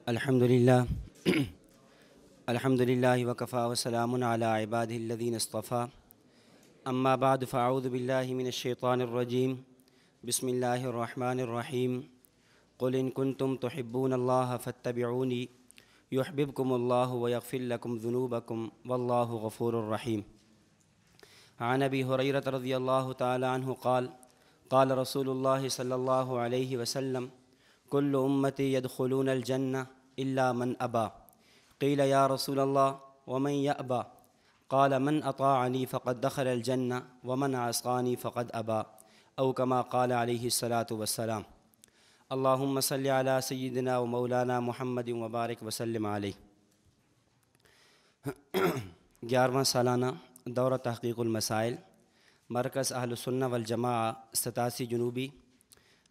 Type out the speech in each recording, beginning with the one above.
الحمدللہ الحمدللہ وکفا وسلام علی عبادہ الذین اصطفیٰ اما بعد فاعوذ باللہ من الشیطان الرجیم بسم اللہ الرحمن الرحیم قل ان کنتم تحبون اللہ فاتبعونی یحببکم اللہ ویغفر لکم ذنوبکم واللہ غفور الرحیم۔ عن ابی ہریرہ رضی اللہ تعالی عنہ قال قال رسول اللہ صلی اللہ علیہ وسلم کل امتی يدخلون الجنہ الا من ابا قیل یا رسول اللہ ومن یأبا قال من اطاعنی فقد دخل الجنہ ومن عصانی فقد ابا او کما قال علیہ الصلاۃ والسلام۔ اللہم صلی علی سیدنا و مولانا محمد وبارک وسلم علیہ۔ 11واں سالانہ دورہ تحقیق المسائل، مرکز اہل السنہ والجماعہ 87 جنوبی،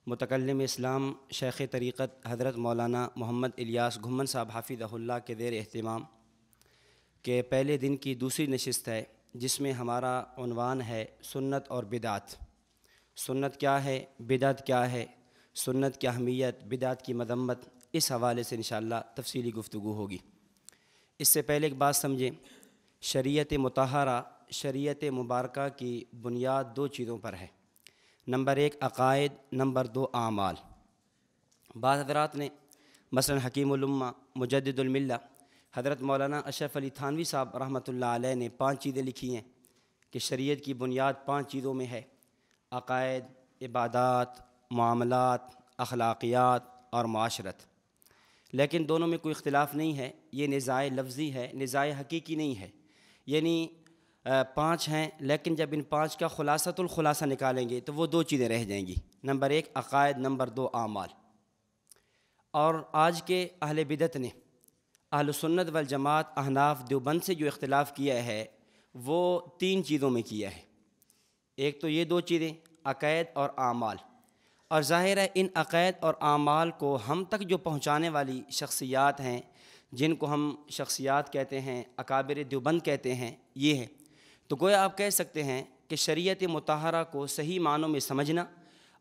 متکلم اسلام شیخ طریقت حضرت مولانا محمد الیاس گھمن صاحب حفظہ اللہ کے زیر اہتمام کے پہلے دن کی دوسری نشست ہے، جس میں ہمارا عنوان ہے سنت اور بدعت۔ سنت کیا ہے، بدعت کیا ہے، سنت کی اہمیت، بدعت کی مذمت، اس حوالے سے انشاءاللہ تفصیلی گفتگو ہوگی۔ اس سے پہلے ایک بات سمجھیں، شریعت مطہرہ، شریعت مبارکہ کی بنیاد دو چیزوں پر ہے۔ نمبر 1 عقائد، نمبر 2 اعمال۔ بعض حضرات نے مثلا حکیم الامہ مجدد الملہ حضرت مولانا اشرف علی تھانوی صاحب رحمۃ اللہ علیہ نے 5 چیزیں لکھی ہیں کہ شریعت کی بنیاد 5 چیزوں میں ہے: عقائد، عبادات، معاملات، اخلاقیات اور معاشرت۔ لیکن دونوں میں کوئی اختلاف نہیں ہے، یہ نزاع لفظی ہے، نزاع حقیقی نہیں ہے۔ یعنی 5 ہیں، لیکن جب ان 5 کا خلاصۃ الخلاصہ نکالیں گے تو وہ 2 چیزیں رہ جائیں گی۔ نمبر 1 عقائد، نمبر 2 اعمال۔ اور آج کے اہل بدعت نے اہل سنت والجماعت احناف دیوبند سے جو اختلاف کیا ہے وہ 3 چیزوں میں کیا ہے۔ ایک تو یہ 2 چیزیں عقائد اور اعمال، اور ظاہر ہے ان عقائد اور اعمال کو ہم تک جو پہنچانے والی شخصیات ہیں، جن کو ہم شخصیات کہتے ہیں، اکابر دیوبند کہتے ہیں، یہ ہے۔ تو گویا آپ کہہ سکتے ہیں کہ شریعت مطہرہ کو صحیح معنوں میں سمجھنا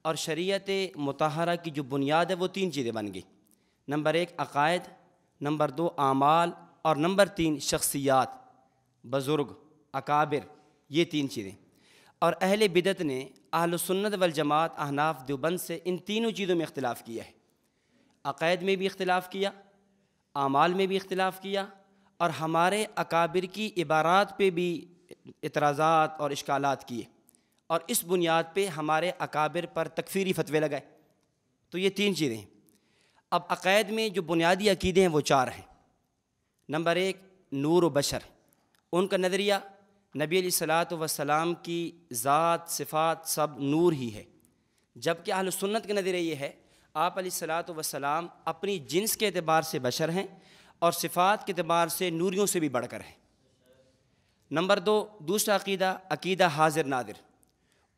اور شریعت مطہرہ کی جو بنیاد ہے وہ 3 چیزیں بن گئی۔ نمبر 1 عقائد، نمبر 2 اعمال، اور نمبر 3 شخصیات، بزرگ، اکابر، یہ 3 چیزیں۔ اور اہل بدعت نے اہل سنت والجماعت احناف دیوبند سے ان تینوں چیزوں میں اختلاف کیا ہے۔ عقائد میں بھی اختلاف کیا، اعمال میں بھی اختلاف کیا، اور ہمارے اکابر کی عبارات پہ بھی اعتراضات اور اشکالات کیے، اور اس بنیاد پہ ہمارے اکابر پر تکفیری فتوے لگائے۔ تو یہ 3 چیزیں ہیں۔ اب عقائد میں جو بنیادی عقیدے ہیں وہ 4 ہیں۔ نمبر 1 نور و بشر، ان کا نظریہ نبی علیہ الصلاۃ والسلام کی ذات، صفات سب نور ہی ہے، جبکہ اہل سنت کا نظریہ یہ ہے آپ علیہ الصلاۃ والسلام اپنی جنس کے اعتبار سے بشر ہیں اور صفات کے اعتبار سے نوریوں سے بھی بڑھ کر ہیں۔ نمبر 2 دوسرا عقیدہ، عقیدہ حاضر ناظر۔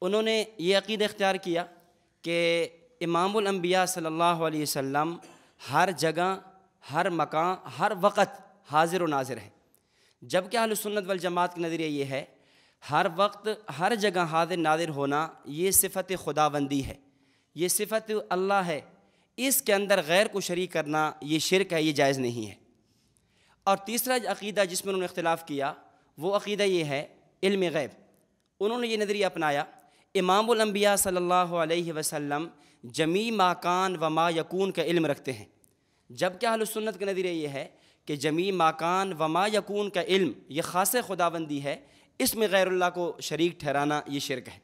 انہوں نے یہ عقیدہ اختیار کیا کہ امام الانبیاء صلی اللہ علیہ وسلم ہر جگہ، ہر مکان، ہر وقت حاضر و ناظر ہیں، جبکہ اہل سنت والجماعت کا نظریہ یہ ہے ہر وقت، ہر جگہ حاضر ناظر ہونا یہ صفت خداوندی ہے، یہ صفت اللہ ہے، اس کے اندر غیر کو شریک کرنا یہ شرک ہے، یہ جائز نہیں ہے۔ اور تیسرا عقیدہ جس میں انہوں نے اختلاف کیا وہ عقیدہ یہ ہے علم غیب۔ انہوں نے یہ نظریہ اپنایا امام الانبیاء صلی اللہ علیہ وسلم جمیع ما کان و ما یکون کا علم رکھتے ہیں، جبکہ اہل سنت کا نظریہ یہ ہے کہ جمیع ما کان و ما یکون کا علم یہ خاص خداوندی ہے، اس میں غیر اللہ کو شریک ٹھہرانا یہ شرک ہے۔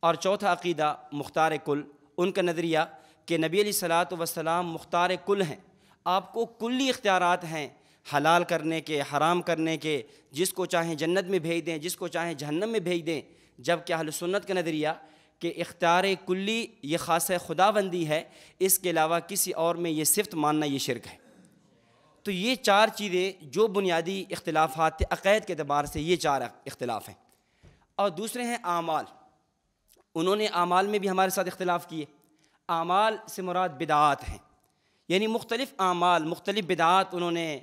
اور چوتھا عقیدہ مختار کل، ان کا نظریہ کہ نبی علیہ الصلاۃ والسلام مختار کل ہیں، آپ کو کلی اختیارات ہیں حلال کرنے کے، حرام کرنے کے، جس کو چاہیں جنت میں بھیج دیں، جس کو چاہیں جہنم میں بھیج دیں، جبکہ اہل سنت کا نظریہ کہ اختیار کلی یہ خاص خداوندی ہے، اس کے علاوہ کسی اور میں یہ صفت ماننا یہ شرک ہے۔ تو یہ 4 چیزیں جو بنیادی اختلافات تھے عقائد کے اعتبار سے، یہ 4 اختلاف ہیں۔ اور دوسرے ہیں اعمال۔ انہوں نے اعمال میں بھی ہمارے ساتھ اختلاف کیے۔ اعمال سے مراد بدعات ہیں، یعنی مختلف اعمال، مختلف بدعات انہوں نے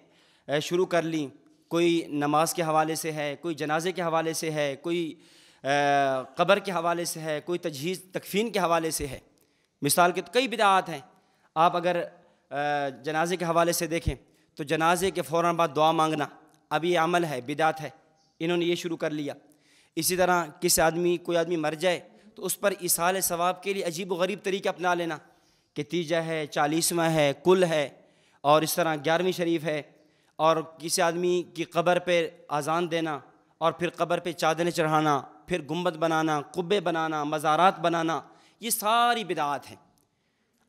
شروع کر لیں۔ کوئی نماز کے حوالے سے ہے، کوئی جنازے کے حوالے سے ہے، کوئی قبر کے حوالے سے ہے، کوئی تجہیز تکفین کے حوالے سے ہے۔ مثال کے تو کئی بدعات ہیں۔ آپ اگر جنازے کے حوالے سے دیکھیں تو جنازے کے فوراً بعد دعا مانگنا اب یہ عمل ہے، بدعت ہے، انہوں نے یہ شروع کر لیا۔ اسی طرح کوئی آدمی مر جائے تو اس پر ایصال ثواب کے لیے عجیب و غریب طریقہ اپنا لینا کہ تیجہ ہے، 40واں ہے، کل ہے، اور اس طرح 11ویں شریف ہے، اور کسی آدمی کی قبر پہ اذان دینا اور پھر قبر پہ چادریں چڑھانا، پھر گنبد بنانا، قبے بنانا، مزارات بنانا، یہ ساری بدعات ہیں۔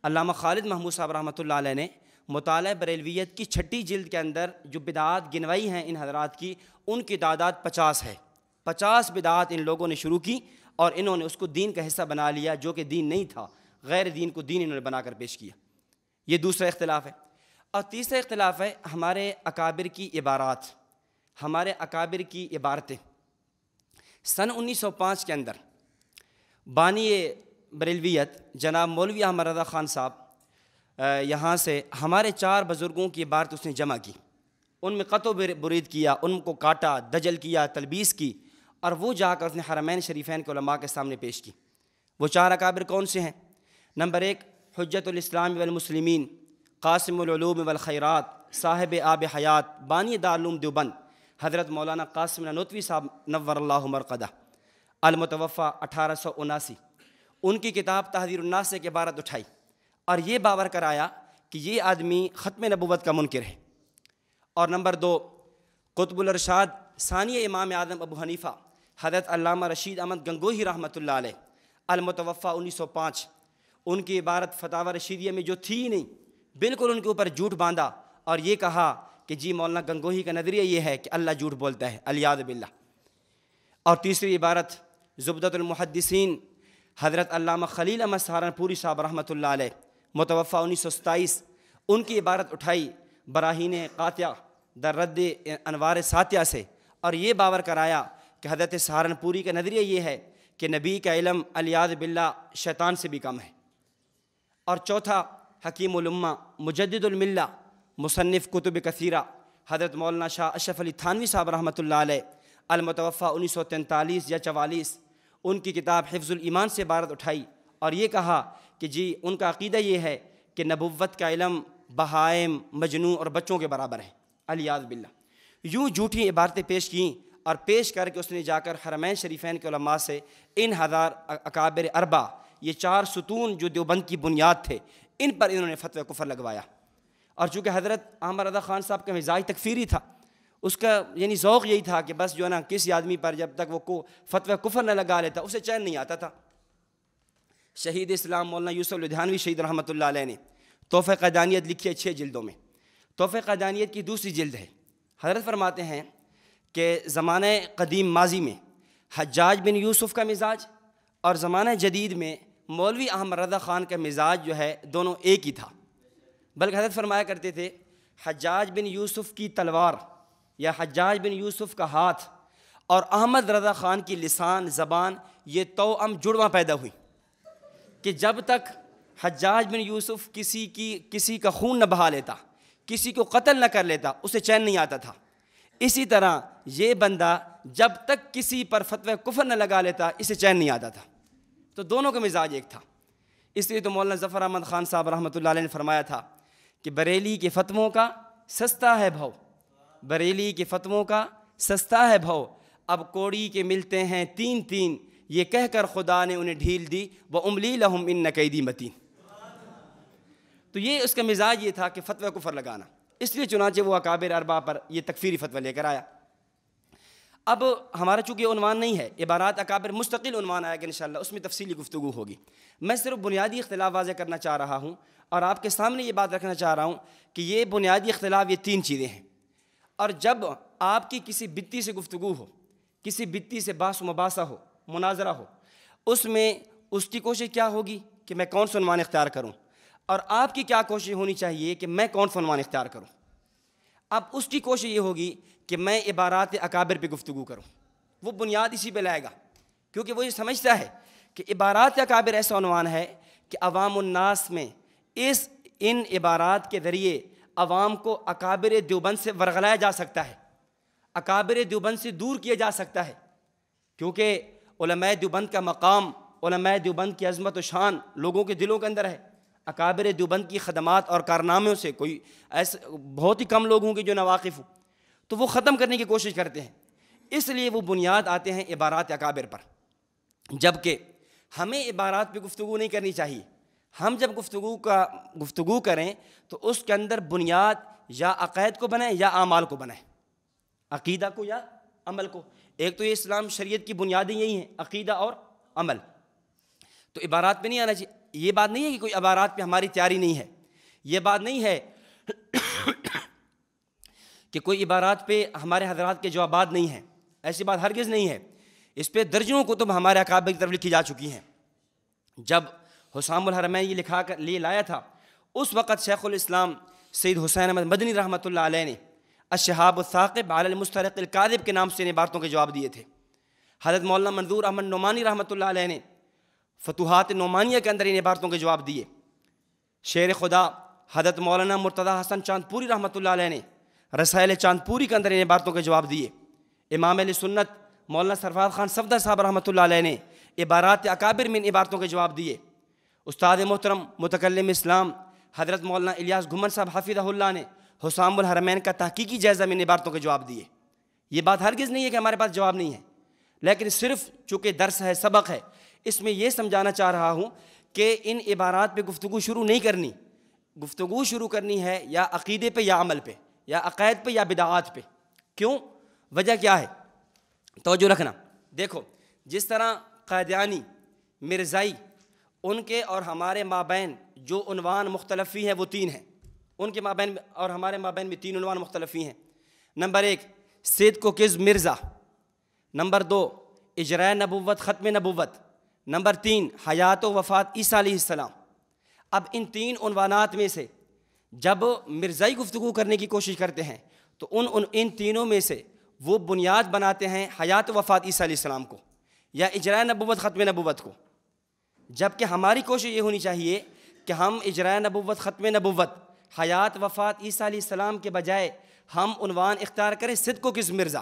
علامہ خالد محمود صاحب رحمۃ اللہ علیہ نے مطالعہ بریلویت کی 6 جلد کے اندر جو بدعات گنوائی ہیں ان حضرات کی، ان کی تعداد 50 ہے۔ 50 بدعات ان لوگوں نے شروع کی اور انہوں نے اس کو دین کا حصہ بنا لیا، جو کہ دین نہیں تھا، غیر دین کو دین انہوں نے بنا کر پیش کیا۔ یہ دوسرا اختلاف ہے۔ اور تیسرا اختلاف ہے ہمارے اکابر کی عبارات، ہمارے اکابر کی عبارتیں۔ سن 1905 کے اندر بانی بریلویت جناب مولوی احمد رضا خان صاحب یہاں سے ہمارے 4 بزرگوں کی عبارت اس نے جمع کی، ان میں قطع و برید کیا، ان کو کاٹا، دجل کیا، تلبیس کی، اور وہ جا کر اس نے حرمین شریفین کے علماء کے سامنے پیش کی۔ وہ 4 اکابر کون سے ہیں؟ نمبر 1 حجت الاسلام والمسلمین، قاسم العلوم والخیرات، صاحب آب حیات، بانی دارالعلوم دیوبند حضرت مولانا قاسم نانوتوی صاحب نور اللہ مرقدہ، المتوفی 1879۔ ان کی کتاب تحذیر الناس سے عبارت اٹھائی اور یہ باور کرایا کہ یہ آدمی ختم نبوت کا منکر ہے۔ اور نمبر 2 قطب الارشاد ثانی امام اعظم ابو حنیفہ حضرت علامہ رشید احمد گنگوہی رحمۃ اللہ علیہ، المتوفی 1905۔ ان کی عبارت فتاوی رشیدیہ میں جو تھی نہیں، بالکل ان کے اوپر جھوٹ باندھا اور یہ کہا کہ جی مولانا گنگوہی کا نظریہ یہ ہے کہ اللہ جھوٹ بولتا ہے، الیاذ باللہ۔ اور تیسری عبارت زبدۃ المحدثین حضرت علامہ خلیل احمد سہارنپوری صاحب رحمۃ اللہ علیہ، متوفی 1927۔ ان کی عبارت اٹھائی براہین قاطعہ در رد انوار ساتیہ سے، اور یہ باور کرایا کہ حضرت سہارنپوری کا نظریہ یہ ہے کہ نبی کا علم الیاذ باللہ شیطان سے بھی کم ہے۔ اور چوتھا حکیم الامہ مجدد الملہ مصنف کتب کثیرہ حضرت مولانا شاہ اشرف علی تھانوی صاحب رحمۃ اللہ علیہ، المتوفی 1943 یا 44۔ ان کی کتاب حفظ الایمان سے عبارت اٹھائی اور یہ کہا کہ جی ان کا عقیدہ یہ ہے کہ نبوت کا علم بہائم، مجنوں اور بچوں کے برابر ہے، الیاذ باللہ۔ یوں جھوٹی عبارتیں پیش کیں اور پیش کر کے اس نے جا کر حرمین شریفین کے علماء سے ان 1000 اکابر اربع، یہ 4 ستون جو دیوبند کی بنیاد تھے، ان پر انہوں نے فتوی کفر لگوایا۔ اور چونکہ حضرت احمد رضا خان صاحب کا مزاج تکفیری تھا، اس کا یعنی ذوق یہی تھا کہ بس جو ہے نا کسی آدمی پر جب تک وہ فتوی کفر نہ لگا لیتا اسے چین نہیں آتا تھا۔ شہید اسلام مولانا یوسف لدھیانوی شہید رحمۃ اللہ علیہ نے تحفہ قدانیت لکھی ہے 6 جلدوں میں۔ تحفہ قدانیت کی دوسری جلد ہے۔ حضرت فرماتے ہیں کہ زمانہ قدیم ماضی میں حجاج بن یوسف کا مزاج اور زمانہ جدید میں مولوی احمد رضا خان کا مزاج جو ہے دونوں ایک ہی تھا، بلکہ حضرت فرمایا کرتے تھے حجاج بن یوسف کی تلوار یا حجاج بن یوسف کا ہاتھ اور احمد رضا خان کی لسان زبان یہ توأم جڑواں پیدا ہوئی کہ جب تک حجاج بن یوسف کسی کا خون نہ بہا لیتا، کسی کو قتل نہ کر لیتا، اسے چین نہیں آتا تھا۔ اسی طرح یہ بندہ جب تک کسی پر فتوی کفر نہ لگا لیتا اسے چین نہیں آتا تھا۔ تو دونوں کا مزاج ایک تھا۔ اس لیے تو مولانا ظفر احمد خان صاحب رحمۃ اللہ علیہ نے فرمایا تھا کہ بریلی کے فتووں کا سستا ہے بھو، بریلی کے فتووں کا سستا ہے بھو، اب کوڑی کے ملتے ہیں 3 یہ کہہ کر خدا نے انہیں ڈھیل دی وَأُمْلِي لَهُمْ إِنَّ كَيْدِي مَتِينٌ۔ تو یہ اس کا مزاج یہ تھا کہ فتوی کفر لگانا، اس لیے چنانچہ وہ اکابر اربعہ پر یہ تکفیری فتوی لے کر آیا۔ اب ہمارا چونکہ عنوان نہیں ہے، عبارات اکابر مستقل عنوان آئے گا انشاءاللہ، اس میں تفصیلی گفتگو ہوگی۔ میں صرف بنیادی اختلاف واضح کرنا چاہ رہا ہوں اور آپ کے سامنے یہ بات رکھنا چاہ رہا ہوں کہ یہ بنیادی اختلاف یہ 3 چیزیں ہیں، اور جب آپ کی کسی بدتی سے گفتگو ہو، کسی بدتی سے بحث و مباحثہ ہو، مناظرہ ہو، اس میں اس کی کوشش کیا ہوگی کہ میں کون سا عنوان اختیار کروں، اور آپ کی کیا کوشش ہونی چاہیے کہ میں کون سا عنوان اختیار کروں۔ اب اس کی کوشش یہ ہوگی کہ میں عبارات اکابر پہ گفتگو کروں، وہ بنیاد اسی پہ لائے گا، کیونکہ وہ یہ سمجھتا ہے کہ عبارات اکابر ایسا عنوان ہے کہ عوام الناس میں ان عبارات کے ذریعے عوام کو اکابر دیوبند سے ورغلایا جا سکتا ہے، اکابر دیوبند سے دور کیا جا سکتا ہے، کیونکہ علماء دیوبند کا مقام، علماء دیوبند کی عظمت و شان لوگوں کے دلوں کے اندر ہے۔ اکابر دیوبند کی خدمات اور کارناموں سے کوئی ایسے بہت ہی کم لوگ ہوں گے جو ناواقف ہوں، تو وہ ختم کرنے کی کوشش کرتے ہیں، اس لیے وہ بنیاد آتے ہیں عبارات اکابر پر، جبکہ ہمیں عبارات پہ گفتگو نہیں کرنی چاہیے۔ ہم جب گفتگو کریں تو اس کے اندر بنیاد یا عقائد کو بنائیں یا اعمال کو بنائیں، عقیدہ کو یا عمل کو۔ ایک تو یہ اسلام شریعت کی بنیادیں یہی ہیں، عقیدہ اور عمل، تو عبارات پہ نہیں آنا چاہیے۔ یہ بات نہیں ہے کہ کوئی عبارات پہ ہماری تیاری نہیں ہے، یہ بات نہیں ہے کہ کوئی عبارات پہ ہمارے حضرات کے جوابات نہیں ہیں، ایسی بات ہرگز نہیں ہے۔ اس پہ درجنوں کتب ہمارے اکابر کی طرف لکھی جا چکی ہیں۔ جب حسام الحرمین یہ لکھا کر لے لایا تھا، اس وقت شیخ الاسلام سید حسین احمد مدنی رحمۃ اللہ علیہ نے الشہاب الثاقب علی المسترق الکاذب کے نام سے ان عبارتوں کے جواب دیے تھے۔ حضرت مولانا منظور احمد نعمانی رحمۃ اللہ علیہ نے فتوحات نعمانیہ کے اندر ان عبارتوں کے جواب دیے۔ شیر خدا حضرت مولانا مرتضیٰ حسن چاند پوری رحمۃ اللہ علیہ نے رسائل چاند پوری کے اندر ان عبارتوں کے جواب دیے۔ امام اہل سنت مولانا سرفراز خان صفدر صاحب رحمۃ اللہ علیہ نے عبارات اکابر میں ان عبارتوں کے جواب دیے۔ استاد محترم متکلم اسلام حضرت مولانا الیاس گھمن صاحب حفظہ اللہ نے حسام الحرمین کا تحقیقی جائزہ میں ان عبارتوں کے جواب دیے۔ یہ بات ہرگز نہیں ہے کہ ہمارے پاس جواب نہیں ہے، لیکن صرف چونکہ درس ہے، سبق ہے، اس میں یہ سمجھانا چاہ رہا ہوں کہ ان عبارات پہ گفتگو شروع نہیں کرنی۔ گفتگو شروع کرنی ہے یا عقیدے پہ یا عمل پہ یا عقائد پہ یا بدعات پہ۔ کیوں؟ وجہ کیا ہے؟ توجہ رکھنا۔ دیکھو، جس طرح قادیانی، مرزائی، ان کے اور ہمارے مابین جو عنوان مختلفی ہیں وہ تین ہیں، ان کے مابین اور ہمارے مابین میں تین عنوان مختلفی ہیں۔ نمبر 1 صدق و کذب مرزا، نمبر 2 اجراء نبوت ختم نبوت، نمبر 3 حیات و وفات عیسیٰ علیہ السلام۔ اب ان تین عنوانات میں سے جب مرزائی گفتگو کرنے کی کوشش کرتے ہیں تو ان تینوں میں سے وہ بنیاد بناتے ہیں حیات و وفات عیسیٰ علیہ السلام کو یا اجراء نبوت ختم نبوت کو، جبکہ ہماری کوشش یہ ہونی چاہیے کہ ہم اجراء نبوت ختم نبوت حیات وفات عیسیٰ علیہ السلام کے بجائے ہم عنوان اختیار کریں صدق و کذب مرزا۔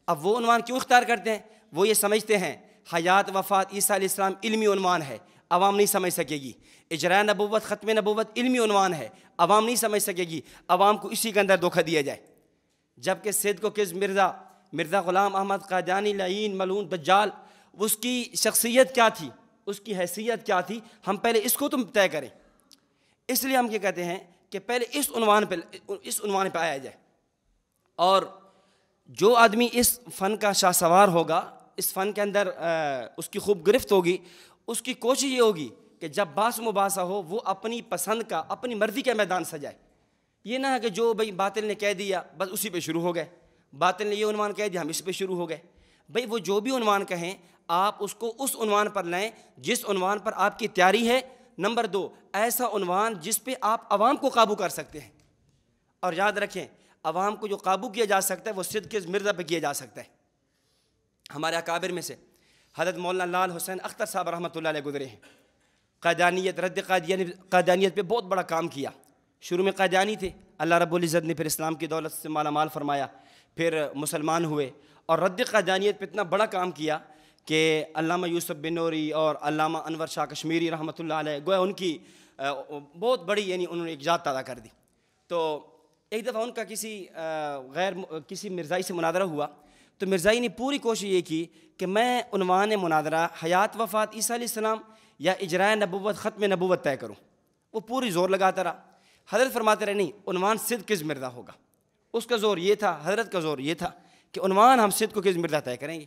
اب وہ عنوان کیوں اختیار کرتے ہیں؟ وہ یہ سمجھتے ہیں حیات وفات عیسیٰ علیہ السلام علمی عنوان ہے، عوام نہیں سمجھ سکے گی۔ اجراء نبوت ختم نبوت علمی عنوان ہے، عوام نہیں سمجھ سکے گی، عوام کو اسی کے اندر دھوکہ دیا جائے۔ جبکہ صدق و کذب مرزا غلام احمد قادیانی لعین ملعون دجال، اس کی شخصیت کیا تھی، اس کی حیثیت کیا تھی، ہم پہلے اس کو تم طے کریں۔ اس لیے ہم کیا کہتے ہیں کہ پہلے اس عنوان پہ آیا جائے، اور جو آدمی اس فن کا شاہ سوار ہوگا، اس فن کے اندر اس کی خوب گرفت ہوگی، اس کی کوشش یہ ہوگی کہ جب باس مباحثہ ہو وہ اپنی پسند کا، اپنی مرضی کا میدان سجائے۔ یہ نہ ہے کہ جو بھائی باطل نے کہہ دیا بس اسی پہ شروع ہو گئے، باطل نے یہ عنوان کہہ دیا ہم اس پہ شروع ہو گئے۔ بھائی وہ جو بھی عنوان کہیں آپ اس کو اس عنوان پر لیں جس عنوان پر آپ کی تیاری ہے۔ نمبر 2 ایسا عنوان جس پہ آپ عوام کو قابو کر سکتے ہیں، اور یاد رکھیں عوام کو جو قابو کیا جا سکتا ہے وہ صدق مرزا پہ کیا جا سکتا ہے۔ ہمارے اکابر میں سے حضرت مولانا لال حسین اختر صاحب رحمۃ اللہ علیہ گزرے ہیں، قادیانیت، رد قادیانیت پہ بہت بڑا کام کیا۔ شروع میں قادیانی تھے، اللہ رب العزت نے پھر اسلام کی دولت سے مالا مال فرمایا، پھر مسلمان ہوئے اور رد قادیانیت پہ اتنا بڑا کام کیا کہ علامہ یوسف بن نوری اور علامہ انور شاہ کشمیری رحمۃ اللہ علیہ گویا ان کی بہت بڑی انہوں نے ایک ذات پیدا کر دی۔ تو ایک دفعہ ان کا کسی مرزائی سے مناظرہ ہوا، تو مرزائی نے پوری کوشش یہ کی کہ میں عنوان مناظرہ حیات وفات عیسیٰ علیہ السلام یا اجراء نبوت ختم نبوت طے کروں۔ وہ پوری زور لگاتا رہا۔ حضرت فرماتے رہے نہیں، عنوان صدق کذب مرزا ہوگا۔ اس کا زور یہ تھا، حضرت کا زور یہ تھا کہ عنوان ہم صدق و کذب مرزا طے کریں گے۔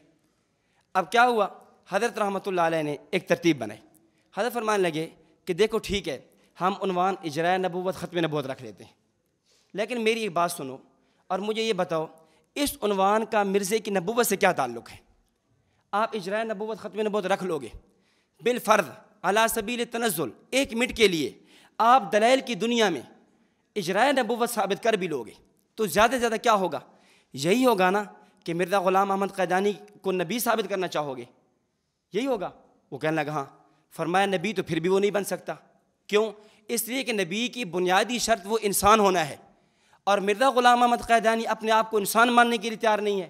اب کیا ہوا؟ حضرت رحمۃ اللہ علیہ نے ایک ترتیب بنائی۔ حضرت فرمانے لگے کہ دیکھو ٹھیک ہے، ہم عنوان اجراء نبوت ختم نبوت رکھ لیتے ہیں، لیکن میری ایک بات سنو اور مجھے یہ بتاؤ اس عنوان کا مرزے کی نبوت سے کیا تعلق ہے؟ آپ اجراء نبوت ختم نبوت رکھ لو گے بالفرض علی سبیل تنزل، 1 منٹ کے لیے آپ دلائل کی دنیا میں اجراء نبوت ثابت کر بھی لو گے تو زیادہ سے زیادہ کیا ہوگا؟ یہی ہوگا نا کہ مرزا غلام احمد قادیانی کو نبی ثابت کرنا چاہو گے، یہی ہوگا۔ وہ کہنے لگا ہاں۔ فرمایا نبی تو پھر بھی وہ نہیں بن سکتا۔ کیوں؟ اس لیے کہ نبی کی بنیادی شرط وہ انسان ہونا ہے، اور مرزا غلام احمد قادیانی اپنے آپ کو انسان ماننے کے لیے تیار نہیں ہے۔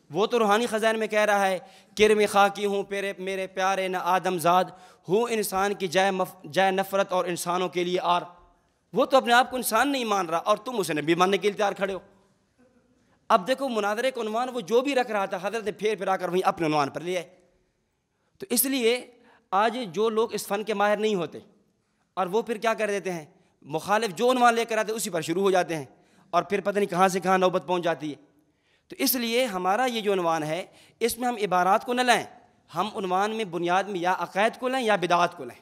وہ تو روحانی خزائن میں کہہ رہا ہے کرم خاکی ہوں میرے پیارے نہ آدم زاد، ہوں انسان کی جائے نفرت اور انسانوں کے لیے آر۔ وہ تو اپنے آپ کو انسان نہیں مان رہا اور تم اسے نبی ماننے کے لیے تیار کھڑے ہو۔ اب دیکھو مناظرے کا عنوان وہ جو بھی رکھ رہا تھا حضرت نے پھر آ کر وہیں اپنے عنوان پر لیا ہے۔ تو اس لیے آج جو لوگ اس فن کے ماہر نہیں ہوتے اور وہ پھر کیا کر دیتے ہیں، مخالف جو عنوان لے کر آتے ہیں اسی پر شروع ہو جاتے ہیں، اور پھر پتہ نہیں کہاں سے کہاں نوبت پہنچ جاتی ہے۔ تو اس لیے ہمارا یہ جو عنوان ہے اس میں ہم عبارات کو نہ لائیں، ہم عنوان میں بنیاد میں یا عقائد کو لیں یا بدعات کو لیں،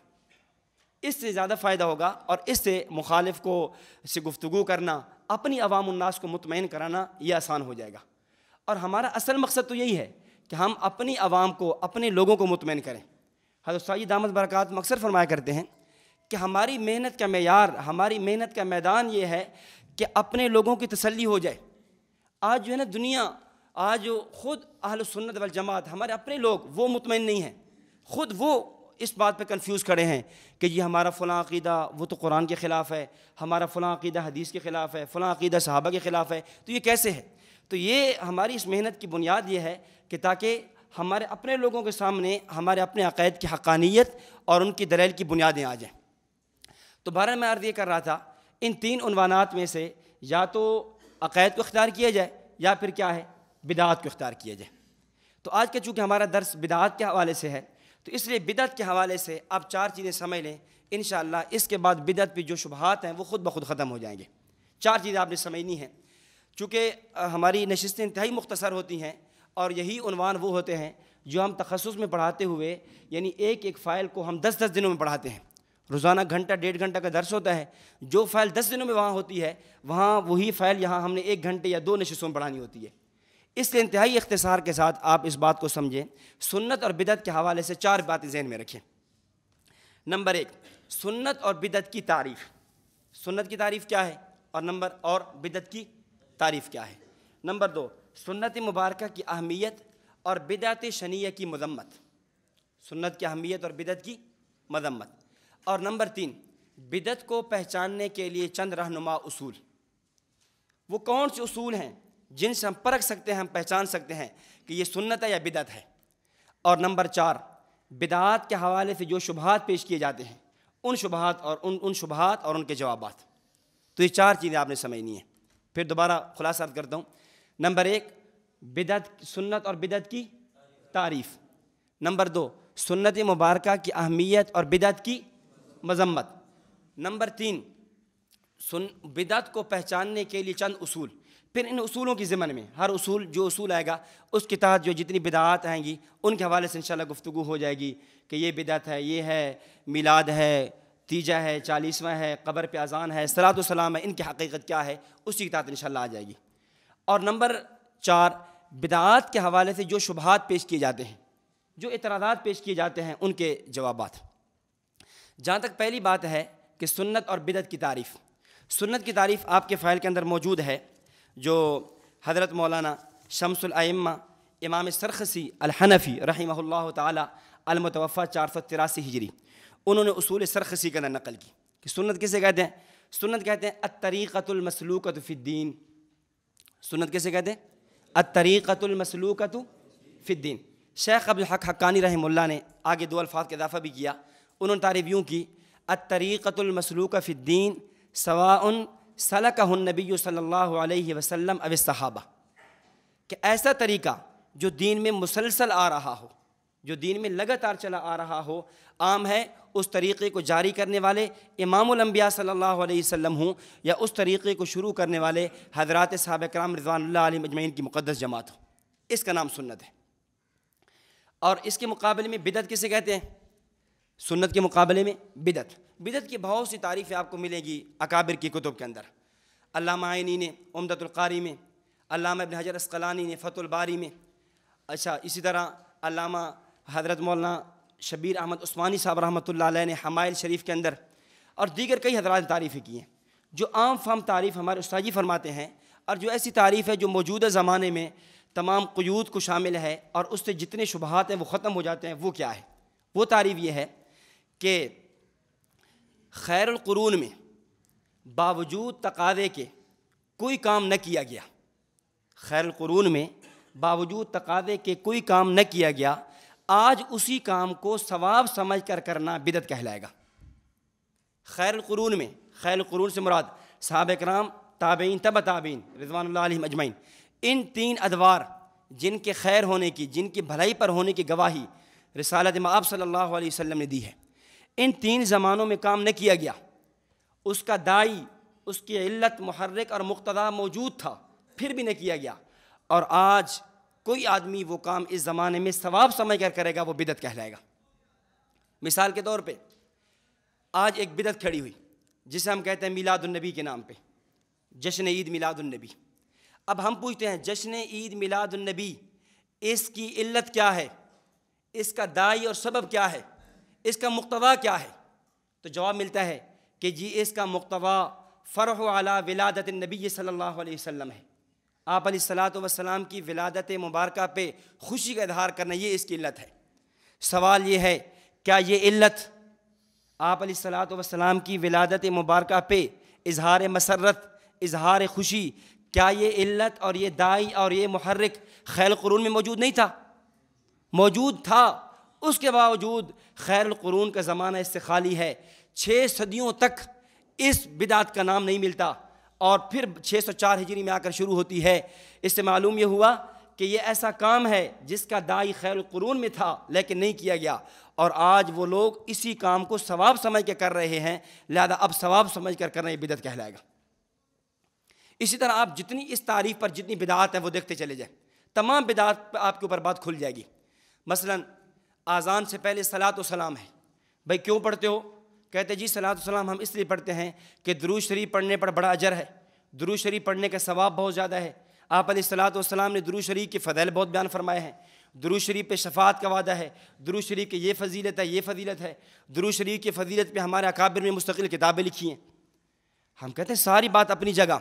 اس سے زیادہ فائدہ ہوگا، اور اس سے مخالف کو سے گفتگو کرنا، اپنی عوام الناس کو مطمئن کرانا یہ آسان ہو جائے گا۔ اور ہمارا اصل مقصد تو یہی ہے کہ ہم اپنی عوام کو، اپنے لوگوں کو مطمئن کریں۔ حضرت سید دامت برکات اکثر فرمایا کرتے ہیں کہ ہماری محنت کا معیار، ہماری محنت کا میدان یہ ہے کہ اپنے لوگوں کی تسلی ہو جائے۔ آج جو ہے نا دنیا، آج خود اہل سنت والجماعت ہمارے اپنے لوگ وہ مطمئن نہیں ہیں، خود وہ اس بات پہ کنفیوز کھڑے ہیں کہ یہ ہمارا فلاں عقیدہ وہ تو قرآن کے خلاف ہے، ہمارا فلاں عقیدہ حدیث کے خلاف ہے، فلاں عقیدہ صحابہ کے خلاف ہے، تو یہ کیسے ہے؟ تو یہ ہماری اس محنت کی بنیاد یہ ہے کہ تاکہ ہمارے اپنے لوگوں کے سامنے ہمارے اپنے عقائد کی حقانیت اور ان کی دلیل کی بنیادیں آ جائیں۔ تو بہرحال میں عرض یہ کر رہا تھا ان تین عنوانات میں سے یا تو عقائد کو اختیار کیا جائے یا پھر کیا ہے بدعات کو اختیار کیا جائے۔ تو آج کا چونکہ ہمارا درس بدعات کے حوالے سے ہے تو اس لیے بدعت کے حوالے سے آپ 4 چیزیں سمجھ لیں، انشاءاللہ اس کے بعد بدعت پہ جو شبہات ہیں وہ خود بخود ختم ہو جائیں گے۔ 4 چیزیں آپ نے سمجھنی ہیں، چونکہ ہماری نشستیں انتہائی مختصر ہوتی ہیں اور یہی عنوان وہ ہوتے ہیں جو ہم تخصص میں پڑھاتے ہوئے، یعنی ایک ایک فائل کو ہم 10 دنوں میں پڑھاتے ہیں۔ روزانہ گھنٹہ 1.5 گھنٹہ کا درس ہوتا ہے، جو فائل 10 دنوں میں وہاں ہوتی ہے وہاں وہی فائل یہاں ہم نے 1 گھنٹے یا 2 نشستوں میں پڑھانی ہوتی ہے۔ اس لیے انتہائی اختصار کے ساتھ آپ اس بات کو سمجھیں، سنت اور بدعت کے حوالے سے 4 باتیں ذہن میں رکھیں۔ نمبر 1، سنت اور بدعت کی تعریف۔ سنت کی تعریف کیا ہے اور بدعت کی تعریف کیا ہے؟ نمبر 2، سنت مبارکہ کی اہمیت اور بدعت شنیعہ کی مذمت۔ سنت کی اہمیت اور بدعت کی مذمت۔ اور نمبر 3، بدعت کو پہچاننے کے لیے چند رہنما اصول۔ وہ کون سے اصول ہیں جن سے ہم پرکھ سکتے ہیں، ہم پہچان سکتے ہیں کہ یہ سنت ہے یا بدعت ہے؟ اور نمبر 4، بدعات کے حوالے سے جو شبہات پیش کیے جاتے ہیں ان شبہات اور ان کے جوابات۔ تو یہ 4 چیزیں آپ نے سمجھنی ہیں۔ پھر دوبارہ خلاصہ کرتا ہوں۔ نمبر 1، سنت اور بدعت کی تعریف۔ نمبر 2، سنت مبارکہ کی اہمیت اور بدعت کی مذمت۔ نمبر 3، بدعت کو پہچاننے کے لیے چند اصول۔ پھر ان اصولوں کی ضمن میں ہر جو اصول آئے گا اس کے تحت جو جتنی بدعات آئیں گی ان کے حوالے سے انشاءاللہ گفتگو ہو جائے گی کہ یہ بدعت ہے، یہ ہے میلاد ہے، تیجہ ہے، 40واں ہے، قبر پہ اذان ہے، صلاۃ و سلام ہے، ان کی حقیقت کیا ہے اسی کے تحت انشاءاللہ آ جائے گی۔ اور نمبر 4، بدعات کے حوالے سے جو شبہات پیش کیے جاتے ہیں، جو اعتراضات پیش کیے جاتے ہیں ان کے جوابات۔ جہاں تک پہلی بات ہے کہ سنت اور بدعت کی تعریف، سنت کی تعریف آپ کے فائل کے اندر موجود ہے، جو حضرت مولانا شمس الائمہ امام سرخسی الحنفی رحمہ اللہ تعالی المتوفی 483 ہجری، انہوں نے اصول سرخسی کا نقل کی کہ سنت کسے کہتے ہیں؟ سنت کہتے ہیں الطریقۃ المسلوکۃ فی الدین۔ سنت کسے کہتے ہیں؟ الطریقۃ المسلوکۃ فی الدین۔ شیخ عبدالحق حقانی رحمہ اللہ نے آگے 2 الفاظ کا اضافہ بھی کیا، انہوں نے تعریف یوں کی الطریقۃ المسلوکۃ فی الدین سواء سلکہ النبی صلی اللہ علیہ وسلم او الصحابہ، کہ ایسا طریقہ جو دین میں مسلسل آ رہا ہو، جو دین میں لگاتار چلا آ رہا ہو، عام ہے اس طریقے کو جاری کرنے والے امام الانبیاء صلی اللہ علیہ وسلم ہوں یا اس طریقے کو شروع کرنے والے حضرات صحابہ کرام رضوان اللہ علیہم اجمعین کی مقدس جماعت ہو، اس کا نام سنت ہے۔ اور اس کے مقابلے میں بدعت کسے کہتے ہیں؟ سنت کے مقابلے میں بدعت کی بہت سی تعریفیں آپ کو ملے گی اکابر کی کتب کے اندر۔ علامہ عینی نے عمدۃ القاری میں، علامہ ابن حجر اسقلانی نے فتح الباری میں، اسی طرح علامہ حضرت مولانا شبیر احمد عثمانی صاحب رحمۃ اللہ علیہ نے حمائل شریف کے اندر، اور دیگر کئی حضرات نے تعریفیں کی ہیں۔ جو عام فہم تعریف ہمارے استاد جی فرماتے ہیں، اور جو ایسی تعریف ہے جو موجودہ زمانے میں تمام قیود کو شامل ہے اور اس سے جتنے شبہات ہیں وہ ختم ہو جاتے ہیں، وہ کیا ہے؟ وہ تعریف یہ ہے کہ خیر القرون میں باوجود تقاضے کے کوئی کام نہ کیا گیا۔ خیر القرون میں باوجود تقاضے کے کوئی کام نہ کیا گیا، آج اسی کام کو ثواب سمجھ کر کرنا بدعت کہلائے گا۔ خیر القرون میں، خیر القرون سے مراد صحابہ کرام، تابعین، تبع تابعین رضوان اللہ علیہم اجمعین، ان تین ادوار جن کے خیر ہونے کی، جن کی بھلائی پر ہونے کی گواہی رسالت مآب صلی اللہ علیہ وسلم نے دی ہے، ان تین زمانوں میں کام نہ کیا گیا، اس کا داعی، اس کی علت، محرک اور مقتضا موجود تھا، پھر بھی نہ کیا گیا، اور آج کوئی آدمی وہ کام اس زمانے میں ثواب سمجھ کر کرے گا، وہ بدعت کہلائے گا۔ مثال کے طور پہ آج ایک بدعت کھڑی ہوئی جسے ہم کہتے ہیں میلاد النبی کے نام پہ، جشن عید میلاد النبی۔ اب ہم پوچھتے ہیں جشن عید میلاد النبی، اس کی علت کیا ہے، اس کا داعی اور سبب کیا ہے، اس کا مقتضا کیا ہے؟ تو جواب ملتا ہے کہ جی اس کا مقتضا فرح علی ولادت النبی صلی اللہ علیہ وسلم ہے، آپ علیہ الصلاۃ والسلام کی ولادت مبارکہ پہ خوشی کا اظہار کرنا، یہ اس کی علت ہے۔ سوال یہ ہے کیا یہ علت آپ علیہ الصلاۃ والسلام کی ولادت مبارکہ پہ اظہار مسرت، اظہار خوشی، کیا یہ علت اور یہ داعی اور یہ محرک خیر القرون میں موجود نہیں تھا؟ موجود تھا، اس کے باوجود خیر القرون کا زمانہ اس سے خالی ہے، 6 صدیوں تک اس بدعت کا نام نہیں ملتا، اور پھر 604 ہجری میں آ کر شروع ہوتی ہے۔ اس سے معلوم یہ ہوا کہ یہ ایسا کام ہے جس کا داعی خیر القرون میں تھا لیکن نہیں کیا گیا، اور آج وہ لوگ اسی کام کو ثواب سمجھ کے کر رہے ہیں، لہذا اب ثواب سمجھ کر کرنا یہ بدعت کہلائے گا۔ اسی طرح آپ جتنی اس تعریف پر جتنی بدعات ہیں وہ دیکھتے چلے جائیں، تمام بدعات پر آپ کے اوپر بات کھل جائے گی۔ مثلا اذان سے پہلے صلاۃ و سلام ہے، بھائی کیوں پڑھتے ہو؟ کہتے جی صلاۃ و سلام ہم اس لیے پڑھتے ہیں کہ درود شریف پڑھنے پر بڑا اجر ہے، درود شریف پڑھنے کا ثواب بہت زیادہ ہے، آپ علیہ الصلاۃ والسلام نے درود شریف کے فضائل بہت بیان فرمائے ہیں، درود شریف پہ شفاعت کا وعدہ ہے، درود شریف کی یہ فضیلت ہے، یہ فضیلت ہے، درود شریف کی فضیلت پہ ہمارے اکابر نے مستقل کتابیں لکھی ہیں۔ ہم کہتے ہیں ساری بات اپنی جگہ،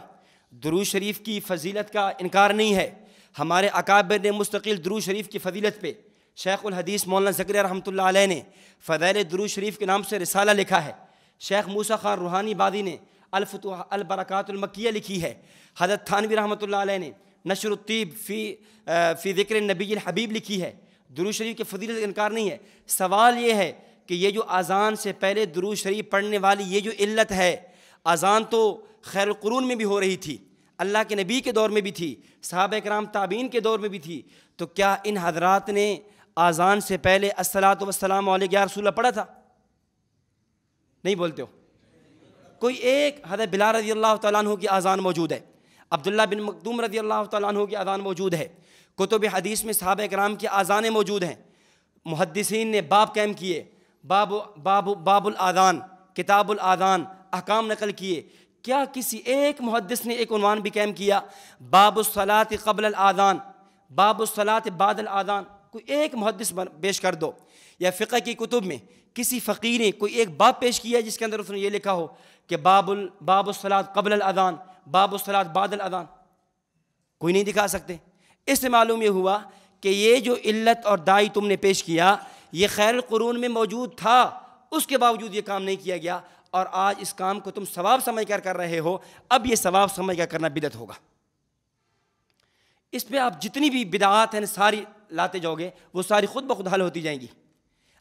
درود شریف کی فضیلت کا انکار نہیں ہے، ہمارے اکابر نے مستقل درود شریف کی فضیلت پہ، شیخ الحدیث مولانا زکریا رحمۃ اللہ علیہ نے فضائل درود شریف کے نام سے رسالہ لکھا ہے، شیخ موسیٰ خان روحانی بادی نے الفتوح البرکات المکیہ لکھی ہے، حضرت تھانوی رحمۃ اللہ علیہ نے نشر الطیب فی ذکر النبی الحبیب لکھی ہے۔ درود شریف کی فضیلت کا انکار نہیں ہے، سوال یہ ہے کہ یہ جو اذان سے پہلے درود شریف پڑھنے والی یہ جو علت ہے، اذان تو خیر القرون میں بھی ہو رہی تھی، اللہ کے نبی کے دور میں بھی تھی، صحابہ کرام تابعین کے دور میں بھی تھی، تو کیا ان حضرات نے اذان سے پہلے الصلاۃ والسلام علیک یا رسول اللہ پڑھا تھا؟ نہیں بولتے ہو؟ کوئی ایک حضرت بلال رضی اللہ تعالیٰ عنہ کی اذان موجود ہے، عبداللہ بن مکتوم رضی اللہ تعالیٰ عنہ کی اذان موجود ہے، کتب حدیث میں صحابہ کرام کی اذانیں موجود ہیں، محدثین نے باب قائم کیے، باب الاذان، کتاب الاذان، احکام نقل کیے، کیا کسی ایک محدث نے ایک عنوان بھی قائم کیا باب الصلاۃ قبل الاذان، باب الصلاۃ بعد الاذان؟ کوئی ایک محدث پیش کر دو، یا فقہ کی کتب میں کسی فقیر نے کوئی ایک باب پیش کیا جس کے اندر اس نے یہ لکھا ہو کہ باب الصلاۃ قبل الاذان، باب الصلاۃ بعد الاذان؟ کوئی نہیں دکھا سکتے۔ اس سے معلوم یہ ہوا کہ یہ جو علت اور داعی تم نے پیش کیا یہ خیر القرون میں موجود تھا، اس کے باوجود یہ کام نہیں کیا گیا، اور آج اس کام کو تم ثواب سمجھ کر رہے ہو، اب یہ ثواب سمجھ کر کرنا بدعت ہوگا۔ اس پہ آپ جتنی بھی بدعات ہیں ساری لاتے جاؤ گے وہ ساری خود بخود حل ہوتی جائیں گی۔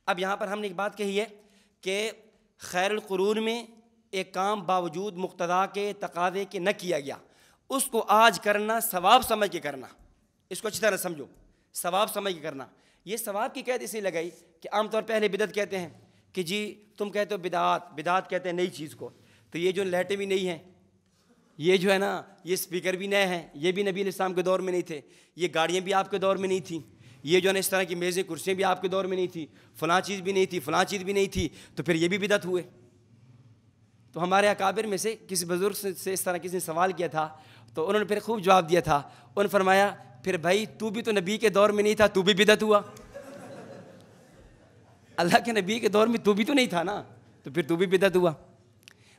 اب یہاں پر ہم نے ایک بات کہی ہے کہ خیر القرون میں ایک کام باوجود مقتضا کے تقاضے کے نہ کیا گیا، اس کو آج کرنا ثواب سمجھ کے کرنا، اس کو اچھی طرح سمجھو، ثواب سمجھ کے کرنا۔ یہ ثواب کی قید اسی لگائی کہ عام طور پہ اہل بدعت کہتے ہیں کہ جی تم کہتے ہو بدعات کہتے ہیں نئی چیز کو، تو یہ جو لائٹیں بھی نہیں ہیں، یہ جو ہے نا یہ سپیکر بھی نئے ہیں، یہ بھی نبی علیہ السلام کے دور میں نہیں تھے، یہ گاڑیاں بھی آپ کے دور میں نہیں تھیں، یہ جو ہے نا اس طرح کی میزیں کرسیاں بھی آپ کے دور میں نہیں تھی، فلاں چیز بھی نہیں تھی، فلاں چیز بھی نہیں تھی، تو پھر یہ بھی بدعت ہوئے۔ تو ہمارے اکابر میں سے کسی بزرگ سے اس طرح کسی نے سوال کیا تھا، تو انہوں نے پھر خوب جواب دیا تھا، انہوں نے فرمایا پھر بھائی تو بھی تو نبی کے دور میں نہیں تھا، تو بھی بدعت ہوا، اللہ کے نبی کے دور میں تو بھی تو نہیں تھا نا، تو پھر تو بھی بدعت ہوا۔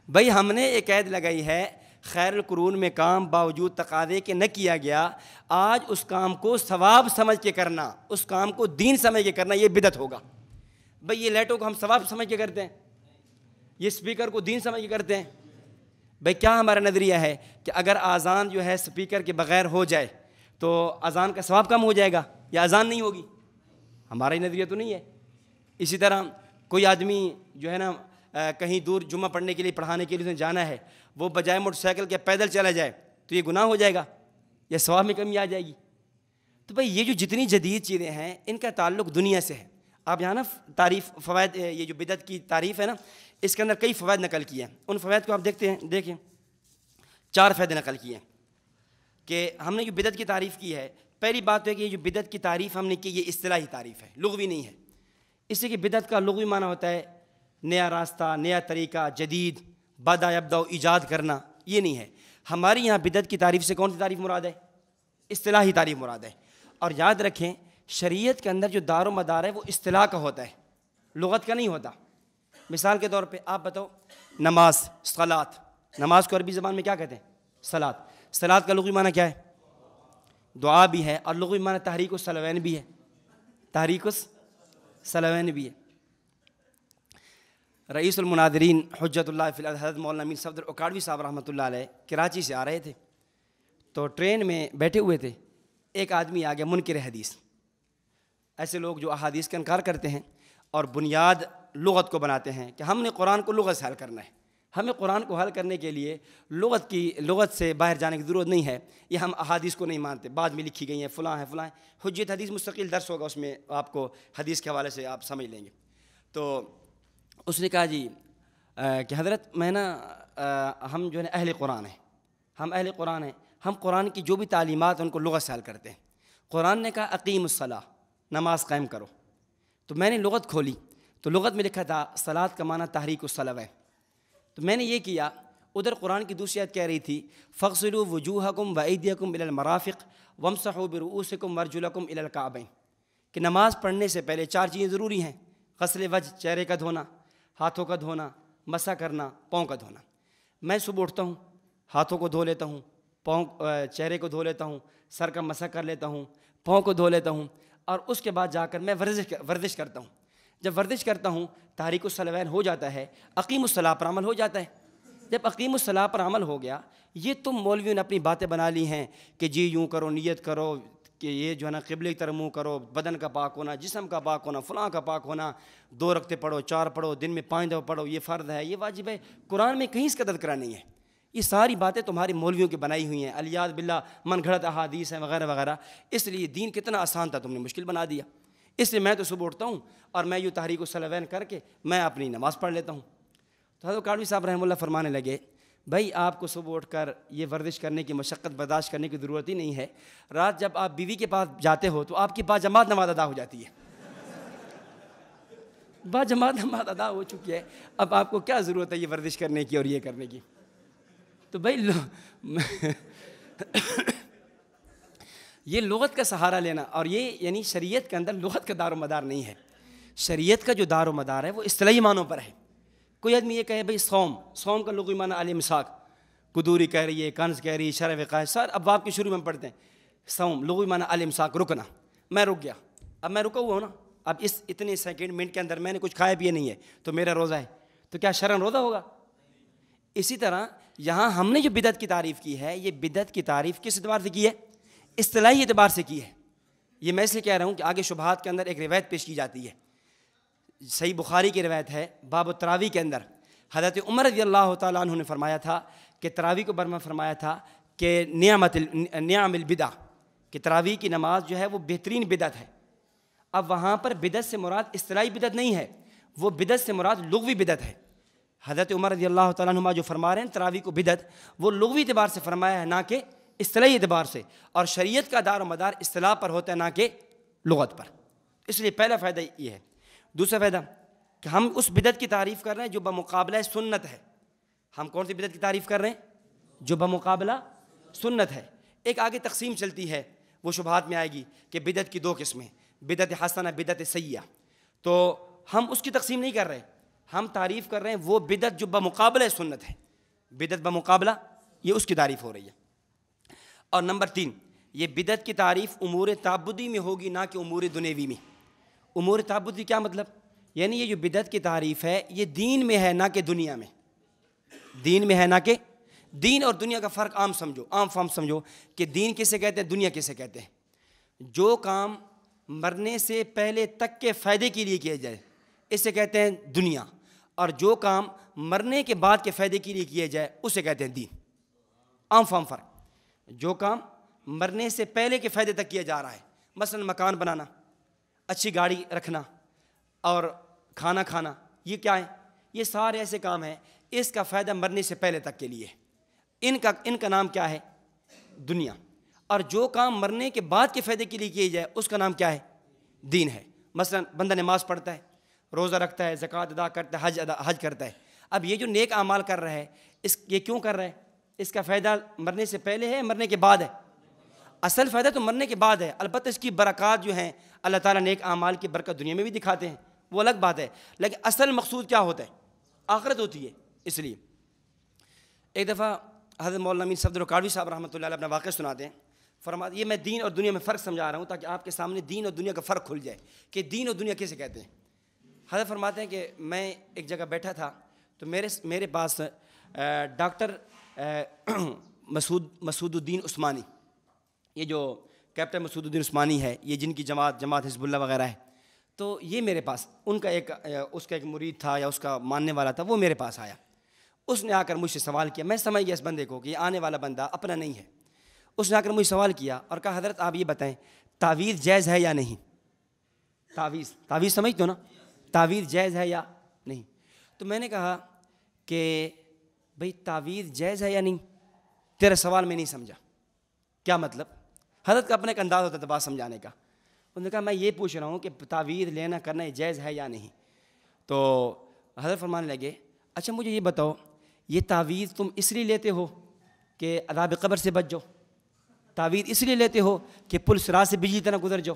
بھائی ہم نے ایک قید لگائی ہے خیر القرون میں کام باوجود تقاضے کے نہ کیا گیا، آج اس کام کو ثواب سمجھ کے کرنا، اس کام کو دین سمجھ کے کرنا یہ بدعت ہوگا۔ بھئی یہ لائٹوں کو ہم ثواب سمجھ کے کرتے ہیں، یہ سپیکر کو دین سمجھ کے کرتے ہیں۔ بھئی کیا ہمارا نظریہ ہے کہ اگر اذان جو ہے سپیکر کے بغیر ہو جائے تو اذان کا ثواب کم ہو جائے گا یا اذان نہیں ہوگی؟ ہمارا ہی نظریہ تو نہیں ہے۔ اسی طرح کوئی آدمی جو ہے نا کہیں دور جمعہ پڑھنے کے لیے پڑھانے کے لیے جانا ہے، وہ بجائے موٹر سائیکل کے پیدل چلا جائے تو یہ گناہ ہو جائے گا یا ثواب میں کمی آ جائے گی؟ تو بھائی یہ جو جتنی جدید چیزیں ہیں ان کا تعلق دنیا سے ہے۔ آپ یہاں نا تعریف فوائد، یہ جو بدعت کی تعریف ہے نا اس کے اندر کئی فوائد نقل کیے ہیں۔ ان فوائد کو آپ دیکھیں 4 فائدے نقل کیے ہیں کہ ہم نے جو بدعت کی تعریف کی ہے۔ پہلی بات تو ہے کہ یہ جو بدعت کی تعریف ہم نے کی یہ اصطلاحی تعریف ہے، لغوی نہیں ہے۔ اس لیے کہ بدعت کا لغوی معنی ہوتا ہے نیا راستہ، نیا طریقہ، جدید، بدأ یبدأ، ایجاد کرنا، یہ نہیں ہے۔ ہماری یہاں بدعت کی تعریف سے کون سی تعریف مراد ہے؟ اصطلاحی تعریف مراد ہے۔ اور یاد رکھیں شریعت کے اندر جو دار و مدار ہے وہ اصطلاح کا ہوتا ہے، لغت کا نہیں ہوتا۔ مثال کے طور پہ آپ بتاؤ نماز، صلاۃ، نماز کو عربی زبان میں کیا کہتے ہیں؟ صلاۃ۔ صلاۃ کا لغوی معنی کیا ہے؟ دعا بھی ہے، اور لغوی معنی تحریک الصلوین بھی ہے، تحریک الصلوین بھی ہے۔ رئیس المناظرین حجت اللہ فی الارض حضرت مولانا امین صفدر اکاڑوی صاحب رحمۃ اللہ علیہ کراچی سے آ رہے تھے، تو ٹرین میں بیٹھے ہوئے تھے، ایک آدمی آ گیا منکر حدیث۔ ایسے لوگ جو احادیث کا انکار کرتے ہیں اور بنیاد لغت کو بناتے ہیں کہ ہم نے قرآن کو لغت سے حل کرنا ہے، ہمیں قرآن کو حل کرنے کے لیے لغت سے باہر جانے کی ضرورت نہیں ہے، یہ ہم احادیث کو نہیں مانتے، بعد میں لکھی گئی ہیں، فلاں ہے فلاں ہے۔ حجت حدیث مستقل درس ہوگا، اس میں آپ کو حدیث کے حوالے سے آپ سمجھ لیں گے۔ تو اس نے کہا جی کہ حضرت میں نا ہم جو ہے اہل قرآن ہیں، ہم اہل قرآن ہیں، ہم قرآن کی جو بھی تعلیمات ان کو لغت سے حل کرتے ہیں۔ قرآن نے کہا اقیم الصلاۃ، نماز قائم کرو، تو میں نے لغت کھولی تو لغت میں لکھا تھا صلاۃ کا معنی تحریک الصلوہ ہے، تو میں نے یہ کیا۔ ادھر قرآن کی دوسری آیت کہہ رہی تھی فاغسلوا وجوہکم وایدیکم الی المرافق وامسحوا برؤوسکم وارجلکم الی الکعبین، کہ نماز پڑھنے سے پہلے 4 چیزیں ضروری ہیں: غسل وجہ، چہرے کا دھونا، ہاتھوں کا دھونا، مسح کرنا، پاؤں کا دھونا۔ میں صبح اٹھتا ہوں، ہاتھوں کو دھو لیتا ہوں، چہرے کو دھو لیتا ہوں، سر کا مسح کر لیتا ہوں، پاؤں کو دھو لیتا ہوں، اور اس کے بعد جا کر میں ورزش کرتا ہوں۔ جب ورزش کرتا ہوں تحریک الصلوین ہو جاتا ہے، اقیم الصلاۃ پر عمل ہو جاتا ہے۔ جب اقیم الصلاۃ پر عمل ہو گیا، یہ تم مولویوں نے اپنی باتیں بنا لی ہیں کہ جی یوں کرو، نیت کرو کہ یہ جو ہے نا قبلے کی طرف منہ کرو، بدن کا پاک ہونا، جسم کا پاک ہونا، فلاں کا پاک ہونا، 2 رکعتیں پڑھو، 4 پڑھو، دن میں 5 دفعہ پڑھو، یہ فرض ہے، یہ واجب ہے۔ قرآن میں کہیں اس کا تذکرہ نہیں ہے۔ یہ ساری باتیں تمہاری مولویوں کی بنائی ہوئی ہیں، الیاذ باللہ من گھڑت احادیث ہیں وغیرہ وغیرہ۔ اس لیے دین کتنا آسان تھا تم نے مشکل بنا دیا۔ اس لیے میں تو صبح اٹھتا ہوں اور میں یوں تحریک الصلوین کر کے میں اپنی نماز پڑھ لیتا ہوں۔ تو حضرت کاڑوی صاحب رحمہ اللہ فرمانے لگے بھائی آپ کو صبح اٹھ کر یہ ورزش کرنے کی مشقت برداشت کرنے کی ضرورت ہی نہیں ہے، رات جب آپ بیوی کے پاس جاتے ہو تو آپ کی باجماعت نماز ادا ہو جاتی ہے، باجماعت نماز ادا ہو چکی ہے، اب آپ کو کیا ضرورت ہے یہ ورزش کرنے کی اور یہ کرنے کی؟ تو بھائی یہ لغت کا سہارا لینا، اور یہ یعنی شریعت کے اندر لغت کا دار و مدار نہیں ہے۔ شریعت کا جو دار و مدار ہے وہ اصطلاحی معنوں پر ہے۔ کوئی آدمی یہ کہے بھائی صوم کا لغوی معنی الامساک، قدوری کہہ رہی ہے، کنز کہہ رہی ہے، شرع وقایہ، سر ابواب کے شروع میں ہم پڑھتے ہیں صوم لغوی معنی الامساک، رکنا۔ میں رک گیا، اب میں رکا ہوا ہوں نا، اب اس اتنے سیکنڈ منٹ کے اندر میں نے کچھ کھایا پیا نہیں ہے تو میرا روزہ ہے، تو کیا شرعاً روزہ ہوگا؟ اسی طرح یہاں ہم نے جو بدعت کی تعریف کی ہے، یہ بدعت کی تعریف کس اعتبار سے کی ہے؟ اصطلاحی اعتبار سے کی ہے۔ یہ میں اس لیے کہہ رہا ہوں کہ آگے شبہات کے اندر ایک روایت پیش کی جاتی ہے، صحیح بخاری کی روایت ہے، باب التراویح کے اندر حضرت عمر رضی اللہ تعالیٰ عنہ نے فرمایا تھا کہ تراویح کو برما فرمایا تھا کہ نعم البدع، کہ تراویح کی نماز جو ہے وہ بہترین بدعت ہے۔ اب وہاں پر بدعت سے مراد اصطلاحی بدعت نہیں ہے، وہ بدعت سے مراد لغوی بدعت ہے۔ حضرت عمر رضی اللہ تعالیٰ عنہ جو فرما رہے ہیں تراویح کو بدعت، وہ لغوی اعتبار سے فرمایا ہے نہ کہ اصطلاحی اعتبار سے، اور شریعت کا دار و مدار اصطلاح پر ہوتا ہے نہ کہ لغت پر۔ اس لیے پہلا فائدہ یہ ہے۔ دوسرا فائدہ کہ ہم اس بدعت کی تعریف کر رہے ہیں جو بمقابلہ سنت ہے۔ ہم کون سی بدعت کی تعریف کر رہے ہیں؟ جو بمقابلہ سنت ہے۔ ایک آگے تقسیم چلتی ہے، وہ شبہات میں آئے گی کہ بدعت کی 2 قسمیں، بدعت حسنہ، بدعت سیئہ، تو ہم اس کی تقسیم نہیں کر رہے، ہم تعریف کر رہے ہیں وہ بدعت جو بمقابلہ سنت ہے، بدعت بمقابلہ، یہ اس کی تعریف ہو رہی ہے۔ اور نمبر 3، یہ بدعت کی تعریف امور تعبدی میں ہوگی نہ کہ امور دنیوی میں۔ امور تعبدی کیا مطلب؟ یعنی یہ جو بدعت کی تعریف ہے یہ دین میں ہے نہ کہ دنیا میں، دین میں ہے نہ کہ دین اور دنیا کا فرق عام سمجھو، عام فہم سمجھو کہ دین کسے کہتے ہیں، دنیا کسے کہتے ہیں۔ جو کام مرنے سے پہلے تک کے فائدے کے لیے کیا جائے اسے کہتے ہیں دنیا، اور جو کام مرنے کے بعد کے فائدے کے لیے کیا جائے اسے کہتے ہیں دین۔ عام فہم فرق، جو کام مرنے سے پہلے کے فائدے تک کیا جا رہا ہے، مثلا مکان بنانا، اچھی گاڑی رکھنا اور کھانا کھانا، یہ کیا ہے؟ یہ سارے ایسے کام ہیں اس کا فائدہ مرنے سے پہلے تک کے لیے، ان کا نام کیا ہے؟ دنیا۔ اور جو کام مرنے کے بعد کے فائدے کے لیے کیا جائے اس کا نام کیا ہے؟ دین ہے۔ مثلا بندہ نماز پڑھتا ہے، روزہ رکھتا ہے، زکوٰۃ ادا کرتا ہے، حج کرتا ہے۔ اب یہ جو نیک اعمال کر رہا ہے یہ کیوں کر رہا ہے؟ اس کا فائدہ مرنے سے پہلے ہے، مرنے کے بعد ہے؟ اصل فائدہ تو مرنے کے بعد ہے، البتہ اس کی برکات جو ہیں اللہ تعالیٰ نیک اعمال کی برکت دنیا میں بھی دکھاتے ہیں، وہ الگ بات ہے، لیکن اصل مقصود کیا ہوتا ہے؟ آخرت ہوتی ہے۔ اس لیے ایک دفعہ حضرت مولانا امین صفدر کاروی صاحب رحمۃ اللہ علیہ اپنا واقعہ سناتے ہیں، فرماتے یہ میں دین اور دنیا میں فرق سمجھا رہا ہوں تاکہ آپ کے سامنے دین اور دنیا کا فرق کھل جائے کہ دین اور دنیا کیسے کہتے ہیں۔ حضرت فرماتے ہیں کہ میں ایک جگہ بیٹھا تھا تو میرے پاس ڈاکٹر مسعود الدین عثمانی، یہ جو کیپٹن مسعود الدین عثمانی ہے، یہ جن کی جماعت حزب اللہ وغیرہ ہے، تو یہ میرے پاس اس کا ایک مرید تھا یا اس کا ماننے والا تھا، وہ میرے پاس آیا۔ اس نے آ کر مجھ سے سوال کیا، میں سمجھ گیا اس بندے کو کہ یہ آنے والا بندہ اپنا نہیں ہے۔ اس نے آ کر مجھ سے سوال کیا اور کہا حضرت آپ یہ بتائیں تعویذ جائز ہے یا نہیں؟ تعویذ سمجھتے ہو نا، تعویذ جائز ہے یا نہیں؟ تو میں نے کہا کہ بھئی تعویذ جائز ہے یا نہیں؟ تیرا سوال میں نہیں سمجھا، کیا مطلب؟ حضرت کا اپنا ایک انداز ہوتا تھا بات سمجھانے کا۔ انہوں نے کہا میں یہ پوچھ رہا ہوں کہ تعویذ لینا کرنا یہ جائز ہے یا نہیں؟ تو حضرت فرمانے لگے اچھا مجھے یہ بتاؤ یہ تعویذ تم اس لیے لیتے ہو کہ عذاب قبر سے بچ جاؤ؟ تعویذ اس لیے لیتے ہو کہ پل صراط سے بجلی طرح گزر جاؤ؟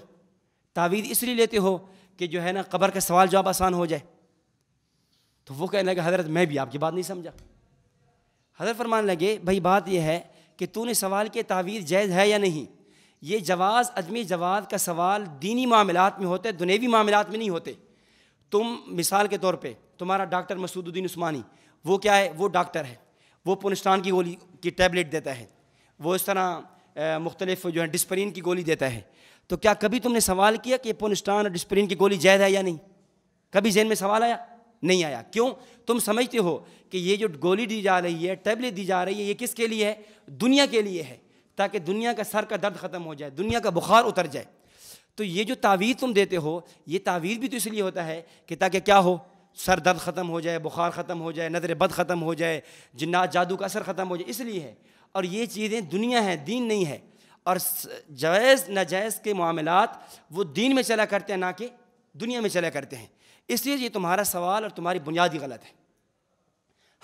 تعویذ اس لیے لیتے ہو کہ جو ہے نا قبر کا سوال جواب آسان ہو جائے؟ تو وہ کہنے لگا حضرت میں بھی آپ کی بات نہیں سمجھا۔ حضرت فرمانے لگے بھائی بات یہ ہے کہ تو نے سوال کیا تعویذ جائز ہے یا نہیں، یہ جواز عدمی جواز کا سوال دینی معاملات میں ہوتا ہے، دنیوی معاملات میں نہیں ہوتے۔ تم مثال کے طور پہ تمہارا ڈاکٹر مسعود الدین عثمانی وہ کیا ہے؟ وہ ڈاکٹر ہے، وہ پونسٹان کی گولی کی ٹیبلٹ دیتا ہے، وہ اس طرح مختلف جو ہے ڈسپرین کی گولی دیتا ہے۔ تو کیا کبھی تم نے سوال کیا کہ پونسٹان اور ڈسپرین کی گولی جائز ہے یا نہیں؟ کبھی ذہن میں سوال آیا؟ نہیں آیا۔ کیوں؟ تم سمجھتے ہو کہ یہ جو گولی دی جا رہی ہے، ٹیبلٹ دی جا رہی ہے، یہ کس کے لیے ہے؟ دنیا کے لیے ہے، تاکہ دنیا کا سر کا درد ختم ہو جائے، دنیا کا بخار اتر جائے۔ تو یہ جو تعویذ تم دیتے ہو یہ تعویذ بھی تو اس لیے ہوتا ہے کہ تاکہ کیا ہو؟ سر درد ختم ہو جائے، بخار ختم ہو جائے، نظر بد ختم ہو جائے، جنات جادو کا اثر ختم ہو جائے، اس لیے ہے۔ اور یہ چیزیں دنیا ہے، دین نہیں ہے۔ اور جائز ناجائز کے معاملات وہ دین میں چلا کرتے ہیں نہ کہ دنیا میں چلا کرتے ہیں، اس لیے یہ تمہارا سوال اور تمہاری بنیادی غلط ہے۔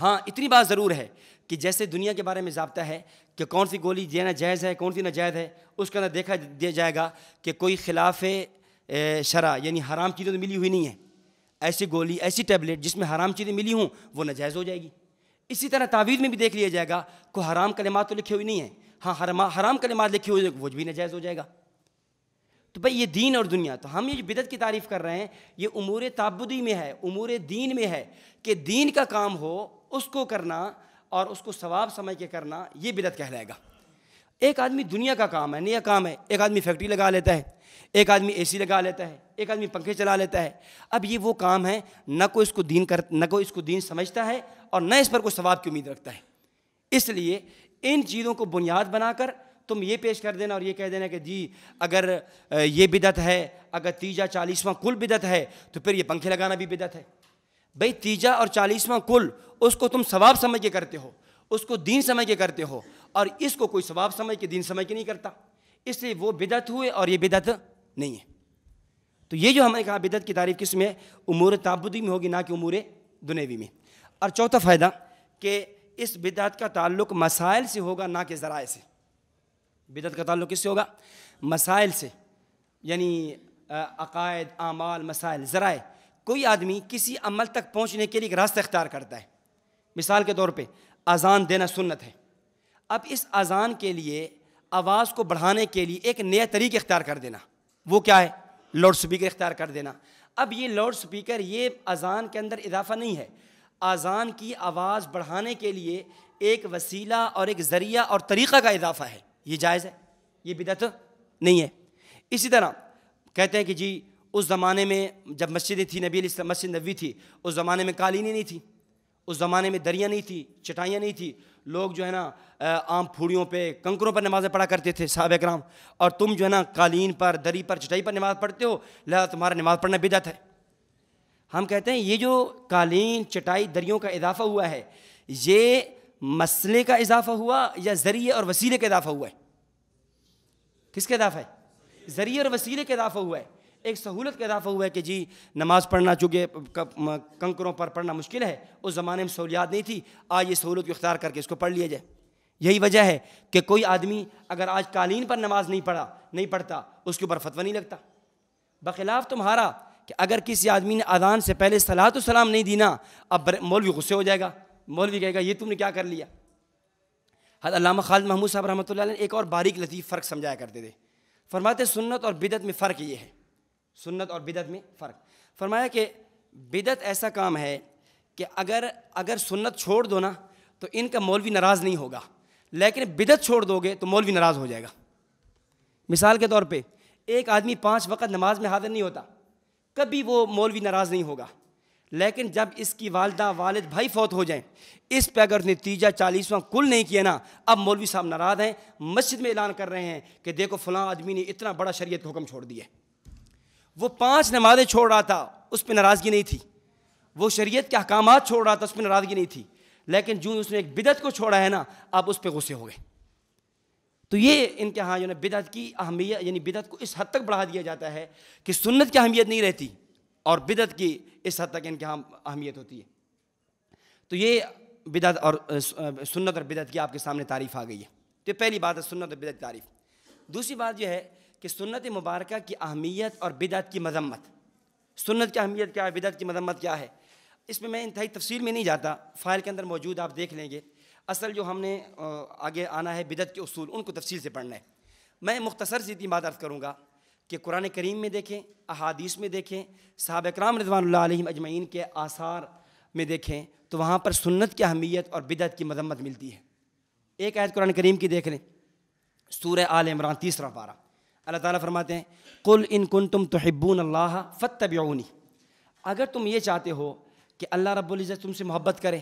ہاں اتنی بات ضرور ہے کہ جیسے دنیا کے بارے میں ضابطہ ہے کہ کون سی گولی دینا جائز ہے کون سی ناجائز ہے، اس کے اندر دیکھا دیا جائے گا کہ کوئی خلاف شرع یعنی حرام چیزیں تو ملی ہوئی نہیں ہیں، ایسی گولی ایسی ٹیبلٹ جس میں حرام چیزیں ملی ہوں وہ ناجائز ہو جائے گی۔ اسی طرح تعویذ میں بھی دیکھ لیا جائے گا کوئی حرام کلمات تو لکھے ہوئی نہیں ہیں، ہاں حرام کلمات لکھے ہوئے وہ بھی ناجائز ہو جائے گا۔ تو بھئی یہ دین اور دنیا، تو ہم یہ بدعت کی تعریف کر رہے ہیں یہ امور تعبدی میں ہے، امور دین میں ہے کہ دین کا کام ہو اس کو کرنا اور اس کو ثواب سمجھ کے کرنا، یہ بدعت کہلائے گا۔ ایک آدمی دنیا کا کام ہے، نیا کام ہے، ایک آدمی فیکٹری لگا لیتا ہے، ایک آدمی اے سی لگا لیتا ہے، ایک آدمی پنکھے چلا لیتا ہے۔ اب یہ وہ کام ہے نہ کوئی اس کو دین سمجھتا ہے اور نہ اس پر کوئی ثواب کی امید رکھتا ہے۔ اس لیے ان چیزوں کو بنیاد بنا کر تم یہ پیش کر دینا اور یہ کہہ دینا کہ جی اگر یہ بدعت ہے، اگر تیجا 40واں کل بدعت ہے تو پھر یہ پنکھے لگانا بھی بدعت ہے۔ بھئی تیجا اور 40واں کل اس کو تم ثواب سمجھ کے کرتے ہو، اس کو دین سمجھ کے کرتے ہو، اور اس کو کوئی ثواب سمجھ کے دین سمجھ کے نہیں کرتا، اس لیے وہ بدعت ہوئے اور یہ بدعت نہیں ہے۔ تو یہ جو ہم نے کہا بدعت کی تعریف کس میں؟ امور تعبدی میں ہوگی نہ کہ امور دنیوی میں۔ اور چوتھا فائدہ کہ اس بدعت کا تعلق مسائل سے ہوگا نہ کہ ذرائع سے۔ بدعت کا تعلق کس سے ہوگا؟ مسائل سے، یعنی عقائد، اعمال، مسائل، ذرائع۔ کوئی آدمی کسی عمل تک پہنچنے کے لیے ایک راستہ اختیار کرتا ہے، مثال کے طور پہ اذان دینا سنت ہے، اب اس اذان کے لیے آواز کو بڑھانے کے لیے ایک نیا طریقہ اختیار کر دینا، وہ کیا ہے؟ لاؤڈ سپیکر اختیار کر دینا۔ اب یہ لاؤڈ سپیکر یہ اذان کے اندر اضافہ نہیں ہے، اذان کی آواز بڑھانے کے لیے ایک وسیلہ اور ایک ذریعہ اور طریقہ کا اضافہ ہے، یہ جائز ہے، یہ بدعت نہیں ہے۔ اسی طرح کہتے ہیں کہ جی اس زمانے میں جب مسجدیں تھی، نبی علیہ السلام مسجد نبوی تھی، اس زمانے میں قالینیں نہیں تھی، اس زمانے میں دریاں نہیں تھی، چٹائیاں نہیں تھی، لوگ جو ہے نا عام پھوڑیوں پہ کنکروں پر نمازیں پڑھا کرتے تھے صحابہ کرام، اور تم جو ہے نا قالین پر، دری پر، چٹائی پر نماز پڑھتے ہو، لہذا تمہارا نماز پڑھنا بدعت ہے۔ ہم کہتے ہیں یہ جو قالین، چٹائی، دریوں کا اضافہ ہوا ہے، یہ مسئلے کا اضافہ ہوا یا ذریعے اور وسیلے کا اضافہ ہوا ہے؟ کس کا اضافہ ہے؟ ذریعے اور وسیلے کا اضافہ ہوا ہے۔ ایک سہولت کا اضافہ ہوا ہے کہ جی نماز پڑھنا چونکہ کنکروں پر پڑھنا مشکل ہے، اس زمانے میں سہولیات نہیں تھی، آج یہ سہولت کو اختیار کر کے اس کو پڑھ لیا جائے۔ یہی وجہ ہے کہ کوئی آدمی اگر آج قالین پر نماز نہیں پڑھتا، اس کے اوپر فتویٰ نہیں لگتا۔ بخلاف تمہارا کہ اگر کسی آدمی نے اذان سے پہلے صلاۃ والسلام نہیں دی نا، اب مولوی غصے ہو جائے گا، مولوی کہے گا یہ تم نے کیا کر لیا۔ حضرت علامہ خالد محمود صاحب رحمۃ اللہ علیہ نے ایک اور باریک لطیف فرق سمجھایا کرتے تھے، فرماتے سنت اور بدعت میں فرق یہ ہے، سنت اور بدعت میں فرق، فرمایا کہ بدعت ایسا کام ہے کہ اگر سنت چھوڑ دو نا تو ان کا مولوی ناراض نہیں ہوگا، لیکن بدعت چھوڑ دو گے تو مولوی ناراض ہو جائے گا۔ مثال کے طور پہ ایک آدمی 5 وقت نماز میں حاضر نہیں ہوتا، کبھی وہ مولوی ناراض نہیں ہوگا، لیکن جب اس کی والدہ، والد، بھائی فوت ہو جائیں، اس پہ اگر نتیجہ 40واں کل نہیں کیا نا، اب مولوی صاحب ناراض ہیں، مسجد میں اعلان کر رہے ہیں کہ دیکھو فلاں آدمی نے اتنا بڑا شریعت کا حکم چھوڑ دیا۔ وہ 5 نمازیں چھوڑ رہا تھا، اس پہ ناراضگی نہیں تھی، وہ شریعت کے احکامات چھوڑ رہا تھا، اس پہ ناراضگی نہیں تھی، لیکن جو اس نے ایک بدعت کو چھوڑا ہے نا، اب اس پہ غصے ہو گئے۔ تو یہ ان کے ہاں جو ہے بدعت کی اہمیت، یعنی بدعت کو اس حد تک بڑھا دیا جاتا ہے کہ سنت کی اہمیت نہیں رہتی، اور بدعت کی اس حد تک ان کے ہاں اہمیت ہوتی ہے۔ تو یہ بدعت اور سنت اور بدعت کی آپ کے سامنے تعریف آ گئی ہے۔ تو پہلی بات ہے سنت اور بدعت کی تعریف۔ دوسری بات یہ ہے کہ سنت مبارکہ کی اہمیت اور بدعت کی مذمت۔ سنت کی اہمیت کیا ہے، بدعت کی مذمت کیا ہے، اس میں انتہائی تفصیل میں نہیں جاتا، فائل کے اندر موجود آپ دیکھ لیں گے۔ اصل جو ہم نے آگے آنا ہے بدعت کے اصول، ان کو تفصیل سے پڑھنا ہے۔ میں مختصر سی اتنی بات عرض کروں گا کہ قرآن کریم میں دیکھیں، احادیث میں دیکھیں، صحابہ کرام رضوان اللہ علیہم اجمعین کے آثار میں دیکھیں تو وہاں پر سنت کی اہمیت اور بدعت کی مذمت ملتی ہے۔ ایک آیت قرآن کریم کی دیکھ لیں، سورہ آل عمران 3 پارہ، اللہ تعالیٰ فرماتے ہیں قل ان کنتم تحبون اللہ فاتبعونی، اگر تم یہ چاہتے ہو کہ اللہ رب العزت تم سے محبت کرے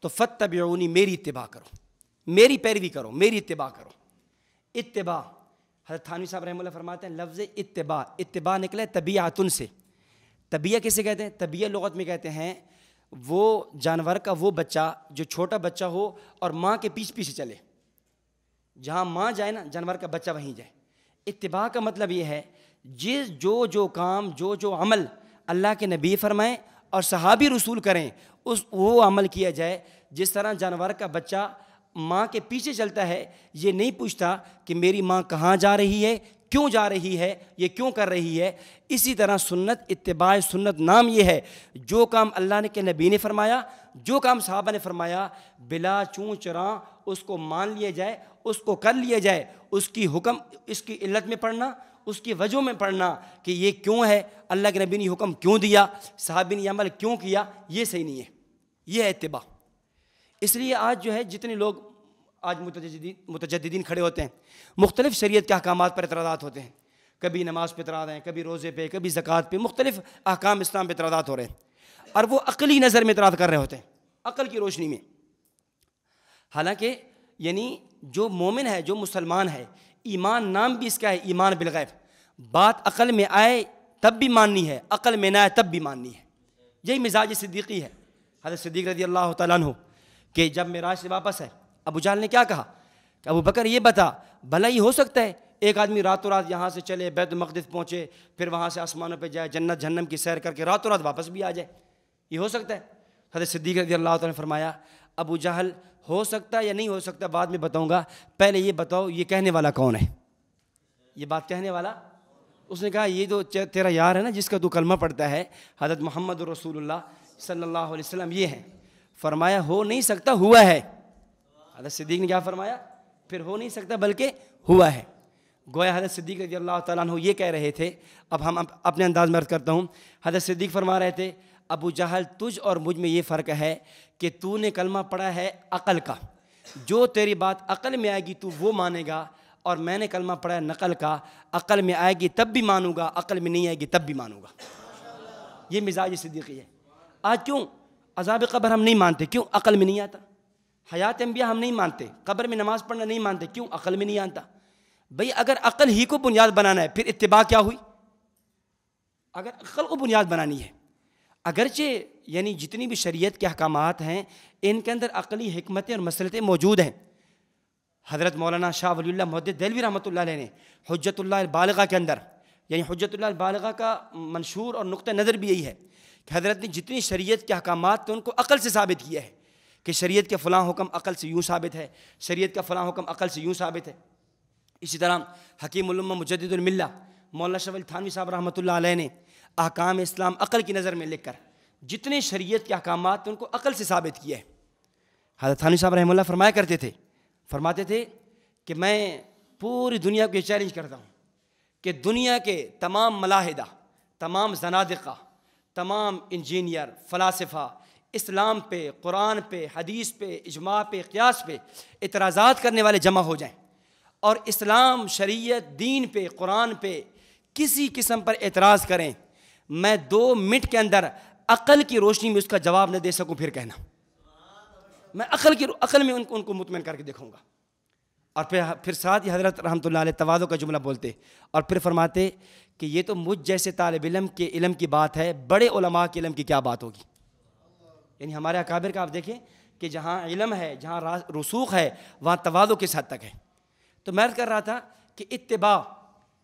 تو فاتبعونی، میری اتباع کرو، میری پیروی کرو، میری اتباع کرو۔ اتباع، حضرت تھانوی صاحب رحمہ اللہ فرماتے ہیں لفظ اتباع نکلا ہے طبیعتن سے۔ طبیعہ کسے کہتے ہیں؟ طبیعہ لغت میں کہتے ہیں وہ جانور کا وہ بچہ جو چھوٹا بچہ ہو اور ماں کے پیچھے پیچھے چلے، جہاں ماں جائے نا جانور کا بچہ وہیں جائے۔ اتباع کا مطلب یہ ہے جو کام، جو عمل اللہ کے نبی فرمائیں اور صحابی رسول کریں، وہ عمل کیا جائے۔ جس طرح جانور کا بچہ ماں کے پیچھے چلتا ہے، یہ نہیں پوچھتا کہ میری ماں کہاں جا رہی ہے، کیوں جا رہی ہے، یہ کیوں کر رہی ہے، اسی طرح سنت، اتباع سنت نام یہ ہے جو کام اللہ کے نبی نے فرمایا، جو کام صحابہ نے فرمایا، بلا چوں چراں اس کو مان لیا جائے، اس کو کر لیا جائے، اس کی حکم، اس کی علت میں پڑھنا، اس کی وجہ میں پڑھنا کہ یہ کیوں ہے، اللہ کے نبی نے حکم کیوں دیا، صحابی نے عمل کیوں کیا، یہ صحیح نہیں ہے، یہ ہے اتباع۔ اس لیے آج جو ہے جتنے لوگ آج متجددین کھڑے ہوتے ہیں، مختلف شریعت کے احکامات پر اعتراضات ہوتے ہیں، کبھی نماز پہ اعتراض ہیں، کبھی روزے پہ، کبھی زکوٰۃ پہ، مختلف احکام اسلام پہ اعتراضات ہو رہے ہیں، اور وہ عقلی نظر میں اعتراض کر رہے ہوتے ہیں، عقل کی روشنی میں۔ حالانکہ یعنی جو مومن ہے، جو مسلمان ہے، ایمان نام بھی اس کا ہے ایمان بالغیب، بات عقل میں آئے تب بھی ماننی ہے، عقل میں نہ آئے تب بھی ماننی ہے۔ یہی مزاج صدیقی ہے۔ حضرت صدیق رضی اللہ تعالیٰ عنہ کہ جب معراج سے واپس ہے، ابو جہل نے کیا کہا کہ ابو بکر یہ بتا، بھلا یہ ہو سکتا ہے ایک آدمی راتوں رات یہاں سے چلے، بیت المقدس پہنچے، پھر وہاں سے آسمانوں پہ جائے، جنت جہنم کی سیر کر کے راتوں رات واپس بھی آ جائے، یہ ہو سکتا ہے؟ حضرت صدیق رضی اللہ تعالیٰ نے فرمایا ابو جہل ہو سکتا یا نہیں ہو سکتا بعد میں بتاؤں گا، پہلے یہ بتاؤ یہ کہنے والا کون ہے، یہ بات کہنے والا؟ اس نے کہا یہ تو تیرا یار ہے نا جس کا تو کلمہ پڑھتا ہے، حضرت محمد رسول اللہ صلی اللہ علیہ وسلم یہ ہیں۔ فرمایا ہو نہیں سکتا، ہوا ہے۔ حضرت صدیق نے کیا فرمایا؟ پھر ہو نہیں سکتا بلکہ ہوا ہے۔ گویا حضرت صدیق رضی اللہ تعالیٰ عنہ یہ کہہ رہے تھے، اب ہم اپنے انداز میں عرض کرتا ہوں، حضرت صدیق فرما رہے تھے ابو جہل تجھ اور مجھ میں یہ فرق ہے کہ تو نے کلمہ پڑھا ہے عقل کا، جو تیری بات عقل میں آئے گی تو وہ مانے گا، اور میں نے کلمہ پڑھا ہے نقل کا، عقل میں آئے گی تب بھی مانوں گا، عقل میں نہیں آئے گی تب بھی مانوں گا۔ یہ مزاج صدیقی ہے۔ آج کیوں عذاب قبر ہم نہیں مانتے؟ کیوں؟ عقل میں نہیں آتا۔ حیات انبیاء ہم نہیں مانتے، قبر میں نماز پڑھنا نہیں مانتے، کیوں؟ عقل میں نہیں آتا۔ بھئی اگر عقل ہی کو بنیاد بنانا ہے پھر اتباع کیا ہوئی؟ اگر عقل کو بنیاد بنانی ہے، اگرچہ یعنی جتنی بھی شریعت کے احکامات ہیں ان کے اندر عقلی حکمتیں اور مصلحتیں موجود ہیں۔ حضرت مولانا شاہ ولی اللہ محدث دہلوی رحمۃ اللہ علیہ نے حجت اللہ البالغہ کے اندر، یعنی حجت اللہ البالغہ کا منشور اور نقطہ نظر بھی یہی ہے کہ حضرت نے جتنی شریعت کے احکامات تھے ان کو عقل سے ثابت کیا ہے کہ شریعت کے فلاں حکم عقل سے یوں ثابت ہے، شریعت کا فلاں حکم عقل سے یوں ثابت ہے۔ اسی طرح حکیم الامہ مجدد الملہ مولانا شاہ ولی تھانوی صاحب رحمۃ اللہ علیہ نے احکام اسلام عقل کی نظر میں لکھ کر جتنے شریعت کے احکامات تھے ان کو عقل سے ثابت کیا ہے۔ حضرت تھانوی صاحب رحمہ اللہ فرماتے تھے کہ میں پوری دنیا کو یہ چیلنج کرتا ہوں کہ دنیا کے تمام ملاحدہ، تمام زنادقہ، تمام انجینئر، فلاسفہ اسلام پہ، قرآن پہ، حدیث پہ، اجماع پہ، قیاس پہ اعتراضات کرنے والے جمع ہو جائیں، اور اسلام، شریعت، دین پہ، قرآن پہ کسی قسم پر اعتراض کریں، میں 2 منٹ کے اندر عقل کی روشنی میں اس کا جواب نہ دے سکوں، پھر کہنا میں عقل میں ان کو مطمئن کر کے دیکھوں گا۔ اور پھر ساتھ ہی حضرت رحمۃ اللہ علیہ تواضع کا جملہ بولتے اور پھر فرماتے کہ یہ تو مجھ جیسے طالب علم کے علم کی بات ہے، بڑے علماء کے علم کی کیا بات ہوگی؟ یعنی ہمارے اکابر کا آپ دیکھیں کہ جہاں علم ہے، جہاں رسوخ ہے، وہاں تواضع کس حد تک ہے۔ تو میں عرض کر رہا تھا کہ اتباع،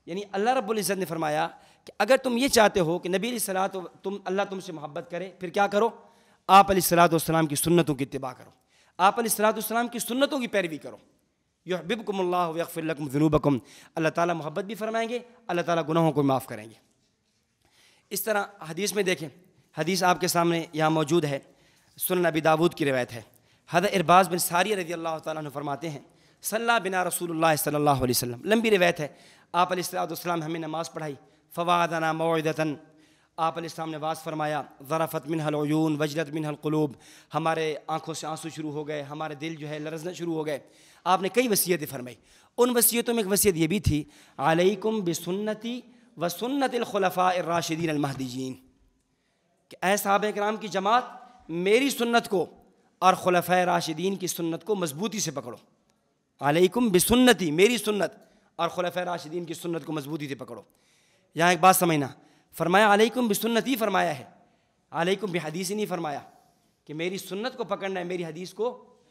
یعنی اللہ رب العزت نے فرمایا کہ اگر تم یہ چاہتے ہو کہ نبی علیہ الصلوۃ اللہ تم سے محبت کرے، پھر کیا کرو؟ آپ علیہ الصلوۃ والسلام کی سنتوں کی اتباع کرو، آپ علیہ الصلوۃ والسلام کی سنتوں کی پیروی کرو۔ یحببکم اللہ ویغفر لکم ذنوبکم، اللہ تعالیٰ محبت بھی فرمائیں گے، اللہ تعالیٰ گناہوں کو معاف کریں گے۔ اس طرح حدیث میں دیکھیں، حدیث آپ کے سامنے یہاں موجود ہے، سنن ابی داود کی روایت ہے۔ حضرت ارباز بن ساریہ رضی اللہ تعالیٰ عنہ فرماتے ہیں صلی بنا رسول اللہ صلی اللہ علیہ وسلم، لمبی روایت ہے، آپ علیہ الصلوۃ والسلام ہمیں نماز پڑھائی، فوعظنا موعظۃ، آپ علیہ السلام نے واعظ فرمایا، ذرفت منها العیون وجلت منها القلوب، ہمارے آنکھوں سے آنسو شروع ہو گئے، ہمارے دل جو ہے لرزنا شروع ہو گئے۔ آپ نے کئی وصیتیں فرمائی، ان وصیتوں میں ایک وصیت یہ بھی تھی، علیکم بسنتی وسنت الخلفاء الراشدین المہدیین، کہ اے صحابہ کرام کی جماعت میری سنت کو اور خلفاء راشدین کی سنت کو مضبوطی سے پکڑو۔ علیکم بسنتی، میری سنت، اور خلفاء راشدین کی سنت کو مضبوطی سے پکڑو۔ یہاں ایک بات سمجھنا، فرمایا علیکم بسنتی فرمایا ہے، علیکم بحدیث نہیں فرمایا کہ میری سنت کو پکڑنا ہے، میری حدیث کو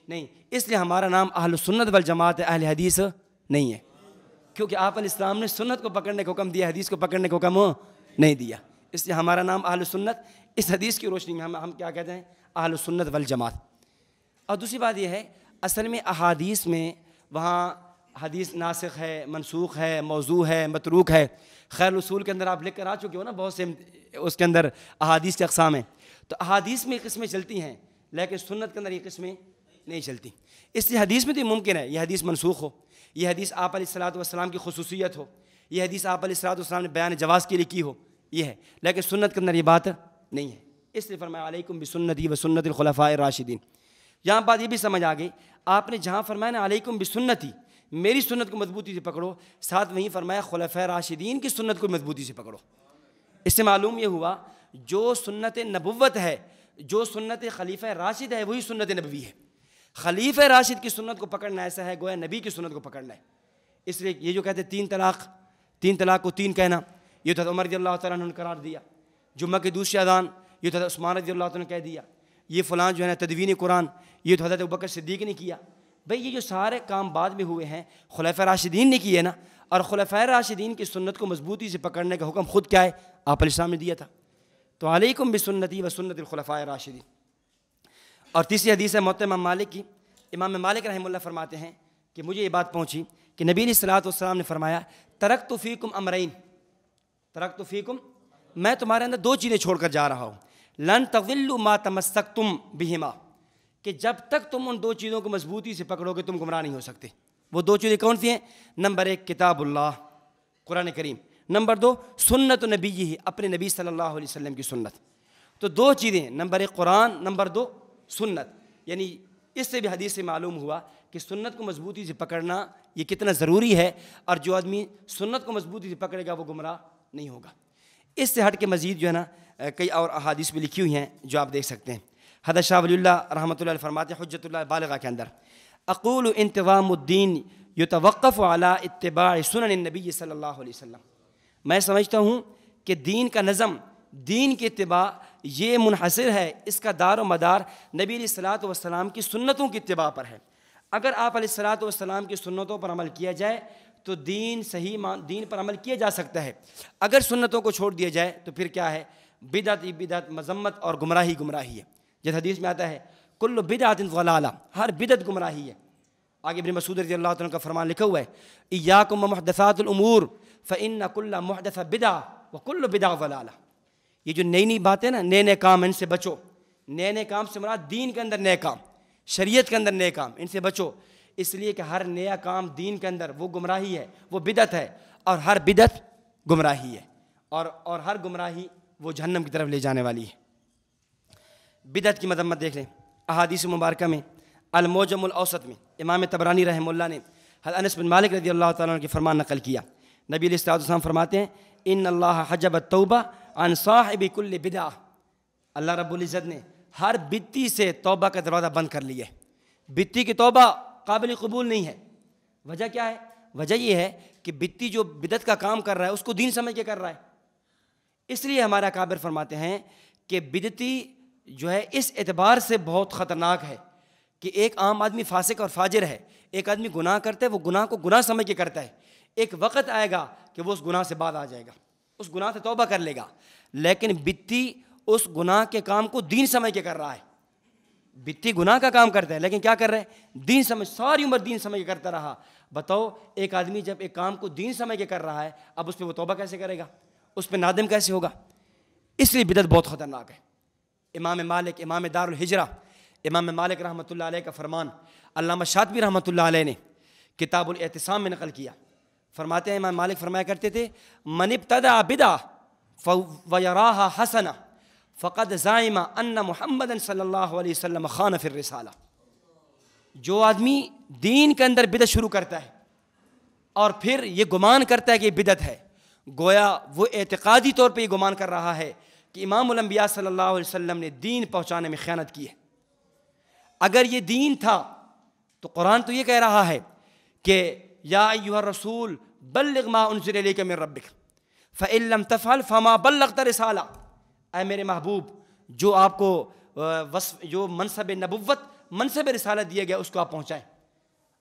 نہیں۔ اس لیے ہمارا نام اہل سنت والجماعت ہے، اہل حدیث نہیں ہے، کیونکہ آپ علیہ السلام نے سنت کو پکڑنے کا حکم دیا، حدیث کو پکڑنے کا حکم نہیں دیا، اس لیے ہمارا نام اہل سنت۔ اس حدیث کی روشنی میں ہم کیا کہتے ہیں؟ اہل سنت والجماعت۔ اور دوسری بات یہ ہے، اصل میں احادیث میں وہاں حدیث ناسخ ہے، منسوخ ہے، موضوع ہے، متروک ہے، خیر الاصول کے اندر آپ لکھ کر آ چکے ہو نا، بہت سے اس کے اندر احادیث کی اقسام ہیں، تو احادیث میں قسمیں چلتی ہیں لیکن سنت کے اندر یہ قسمیں نہیں چلتی۔ اس لیے حدیث میں تو یہ ممکن ہے یہ حدیث منسوخ ہو، یہ حدیث آپ علیہ الصلوۃ والسلام کی خصوصیت ہو، یہ حدیث آپ علیہ الصلوۃ والسلام نے بیان جواز کے لیے کی ہو، یہ ہے، لیکن سنت کے اندر یہ بات نہیں ہے۔ اس لیے فرمایا علیکم بسنتی وسنت الخلفاء الراشدین۔ یہاں بات یہ بھی سمجھ آ گئی، آپ نے جہاں فرمایا نا علیکم بسنتی، میری سنت کو مضبوطی سے پکڑو، ساتھ وہیں فرمایا خلفاء راشدین کی سنت کو مضبوطی سے پکڑو۔ اس سے معلوم یہ ہوا جو سنت نبوت ہے، جو سنت خلیفہ راشد ہے، وہی سنت نبوی ہے۔ خلیفہ راشد کی سنت کو پکڑنا ایسا ہے گویا نبی کی سنت کو پکڑنا ہے۔ اس لیے یہ جو کہتے ہیں تین طلاق کو تین کہنا، یہ تو حضرت عمر رضی اللہ تعالیٰ عنہ نے قرار دیا۔ جمعہ کی دوسری اذان، یہ تو حضرت عثمان رضی اللہ تعالیٰ نے کہہ دیا۔ یہ فلاں جو ہے نا تدوین قرآن، یہ تو حضرت ابوبکر صدیق نے کیا۔ بھئی یہ جو سارے کام بعد میں ہوئے ہیں خلفاء راشدین نے کیے نا، اور خلفاء راشدین کی سنت کو مضبوطی سے پکڑنے کا حکم خود کیا ہے؟ آپ علیہ السلام نے دیا تھا۔ تو علیکم بسنتی وسنت الخلفاء الراشدین۔ اور تیسری حدیث ہے موطا امام مالک کی، امام مالک رحمہ اللہ فرماتے ہیں کہ مجھے یہ بات پہنچی کہ نبی علیہ الصلوۃ والسلام نے فرمایا ترکت فیکم امرین، ترکت فیکم، میں تمہارے اندر 2 چیزیں چھوڑ کر جا رہا ہوں، لن تضلوا ما تمسکتم بہما، کہ جب تک تم ان 2 چیزوں کو مضبوطی سے پکڑو گے تم گمراہ نہیں ہو سکتے۔ وہ 2 چیزیں کون سی ہیں؟ نمبر 1 کتاب اللہ، قرآن کریم، نمبر 2 سنت نبی، اپنے نبی صلی اللہ علیہ وسلم کی سنت۔ تو 2 چیزیں، نمبر 1 قرآن، نمبر 2 سنت، یعنی اس سے بھی حدیث سے معلوم ہوا کہ سنت کو مضبوطی سے پکڑنا یہ کتنا ضروری ہے، اور جو آدمی سنت کو مضبوطی سے پکڑے گا وہ گمراہ نہیں ہوگا۔ اس سے ہٹ کے مزید جو ہے نا کئی اور احادیث بھی لکھی ہوئی ہیں جو آپ دیکھ سکتے ہیں۔ حضرت شاہ ولی اللہ رحمۃ اللہ علیہ فرماتے ہیں حجت اللہ بالغہ کے اندر، اقول انتظام الدین یتوقف علی اتباع سنن النبی صلی اللہ علیہ وسلم، میں سمجھتا ہوں کہ دین کا نظم، دین کی اتباع یہ منحصر ہے، اس کا دار و مدار نبی علیہ الصلوۃ والسلام کی سنتوں کی اتباع پر ہے۔ اگر آپ علیہ الصلوۃ والسلام کی سنتوں پر عمل کیا جائے تو دین دین پر عمل کیا جا سکتا ہے، اگر سنتوں کو چھوڑ دیا جائے تو پھر کیا ہے؟ بدعت ہی بدعت، مذمت اور گمراہی گمراہی ہے۔ جس حدیث میں آتا ہے کل بدعت ضلالہ، ہر بدعت گمراہی ہے۔ آگے ابن مسعود رضی اللہ عنہ کا فرمان لکھا ہوا ہے ایاکم ومحدثات الامور فإن کل محدثہ بدعہ وکل بدعہ ضلالہ، یہ جو نئی نئی باتیں نا، نئے نئے کام، ان سے بچو۔ نئے نئے کام سے مراد دین کے اندر نئے کام، شریعت کے اندر نئے کام، ان سے بچو، اس لیے کہ ہر نیا کام دین کے اندر وہ گمراہی ہے، وہ بدعت ہے، اور ہر بدعت گمراہی ہے، اور ہر گمراہی وہ جہنم کی طرف لے جانے والی ہے۔ بدعت کی مذمت دیکھ لیں، احادیث مبارکہ میں المعجم الاوسط میں امام طبرانی رحمہ اللہ نے حضرت انس بن مالک رضی اللہ تعالیٰ عنہ کے فرمان نقل کیا۔ نبی علیہ الصلوۃ والسلام فرماتے ہیں ان اللہ حجب التوبہ عن صاحب کل بدعہ، اللہ رب العزت نے ہر بدعتی سے توبہ کا دروازہ بند کر لیا ہے۔ بدعتی کی توبہ قابل قبول نہیں ہے۔ وجہ کیا ہے؟ وجہ یہ ہے کہ بدعتی جو بدعت کا کام کر رہا ہے اس کو دین سمجھ کے کر رہا ہے۔ اس لیے ہمارا اکابر فرماتے ہیں کہ بدعتی جو ہے اس اعتبار سے بہت خطرناک ہے کہ ایک عام آدمی فاسق اور فاجر ہے، ایک آدمی گناہ کرتا ہے، وہ گناہ کو گناہ سمجھ کے کرتا ہے، ایک وقت آئے گا کہ وہ اس گناہ سے بعد آ جائے گا، اس گناہ سے توبہ کر لے گا، لیکن بدعتی اس گناہ کے کام کو دین سمجھ کے کر رہا ہے۔ بدعتی گناہ کا کام کرتا ہے لیکن کیا کر رہا ہے؟ دین سمجھ، ساری عمر دین سمجھ کے کرتا رہا۔ بتاؤ ایک آدمی جب ایک کام کو دین سمجھ کے کر رہا ہے، اب اس پہ وہ توبہ کیسے کرے گا؟ اس پہ نادم کیسے ہوگا؟ اس لیے بدعت بہت خطرناک ہے۔ امام مالک، امام دار الحجرہ، امام مالک رحمۃ اللہ علیہ کا فرمان علامہ شاطبی رحمۃ اللہ علیہ نے کتاب الاعتصام میں نقل کیا۔ فرماتے ہیں امام مالک فرمایا کرتے تھے من ابتدع بدعہ ویراہا حسنہ فقد زعم ان محمد صلی اللہ علیہ وسلم خان فی الرسالہ، جو آدمی دین کے اندر بدعت شروع کرتا ہے اور پھر یہ گمان کرتا ہے کہ یہ بدعت ہے، گویا وہ اعتقادی طور پہ یہ گمان کر رہا ہے کہ امام الانبیاء صلی اللہ علیہ وسلم نے دین پہنچانے میں خیانت کی ہے۔ اگر یہ دین تھا تو قرآن تو یہ کہہ رہا ہے کہ یا ایھا الرسول بلغ ما انزل الیک من ربک فإن لم تفعل فما بلغت رسالہ، اے میرے محبوب جو آپ کو جو منصب نبوت، منصب رسالت دیا گیا اس کو آپ پہنچائیں،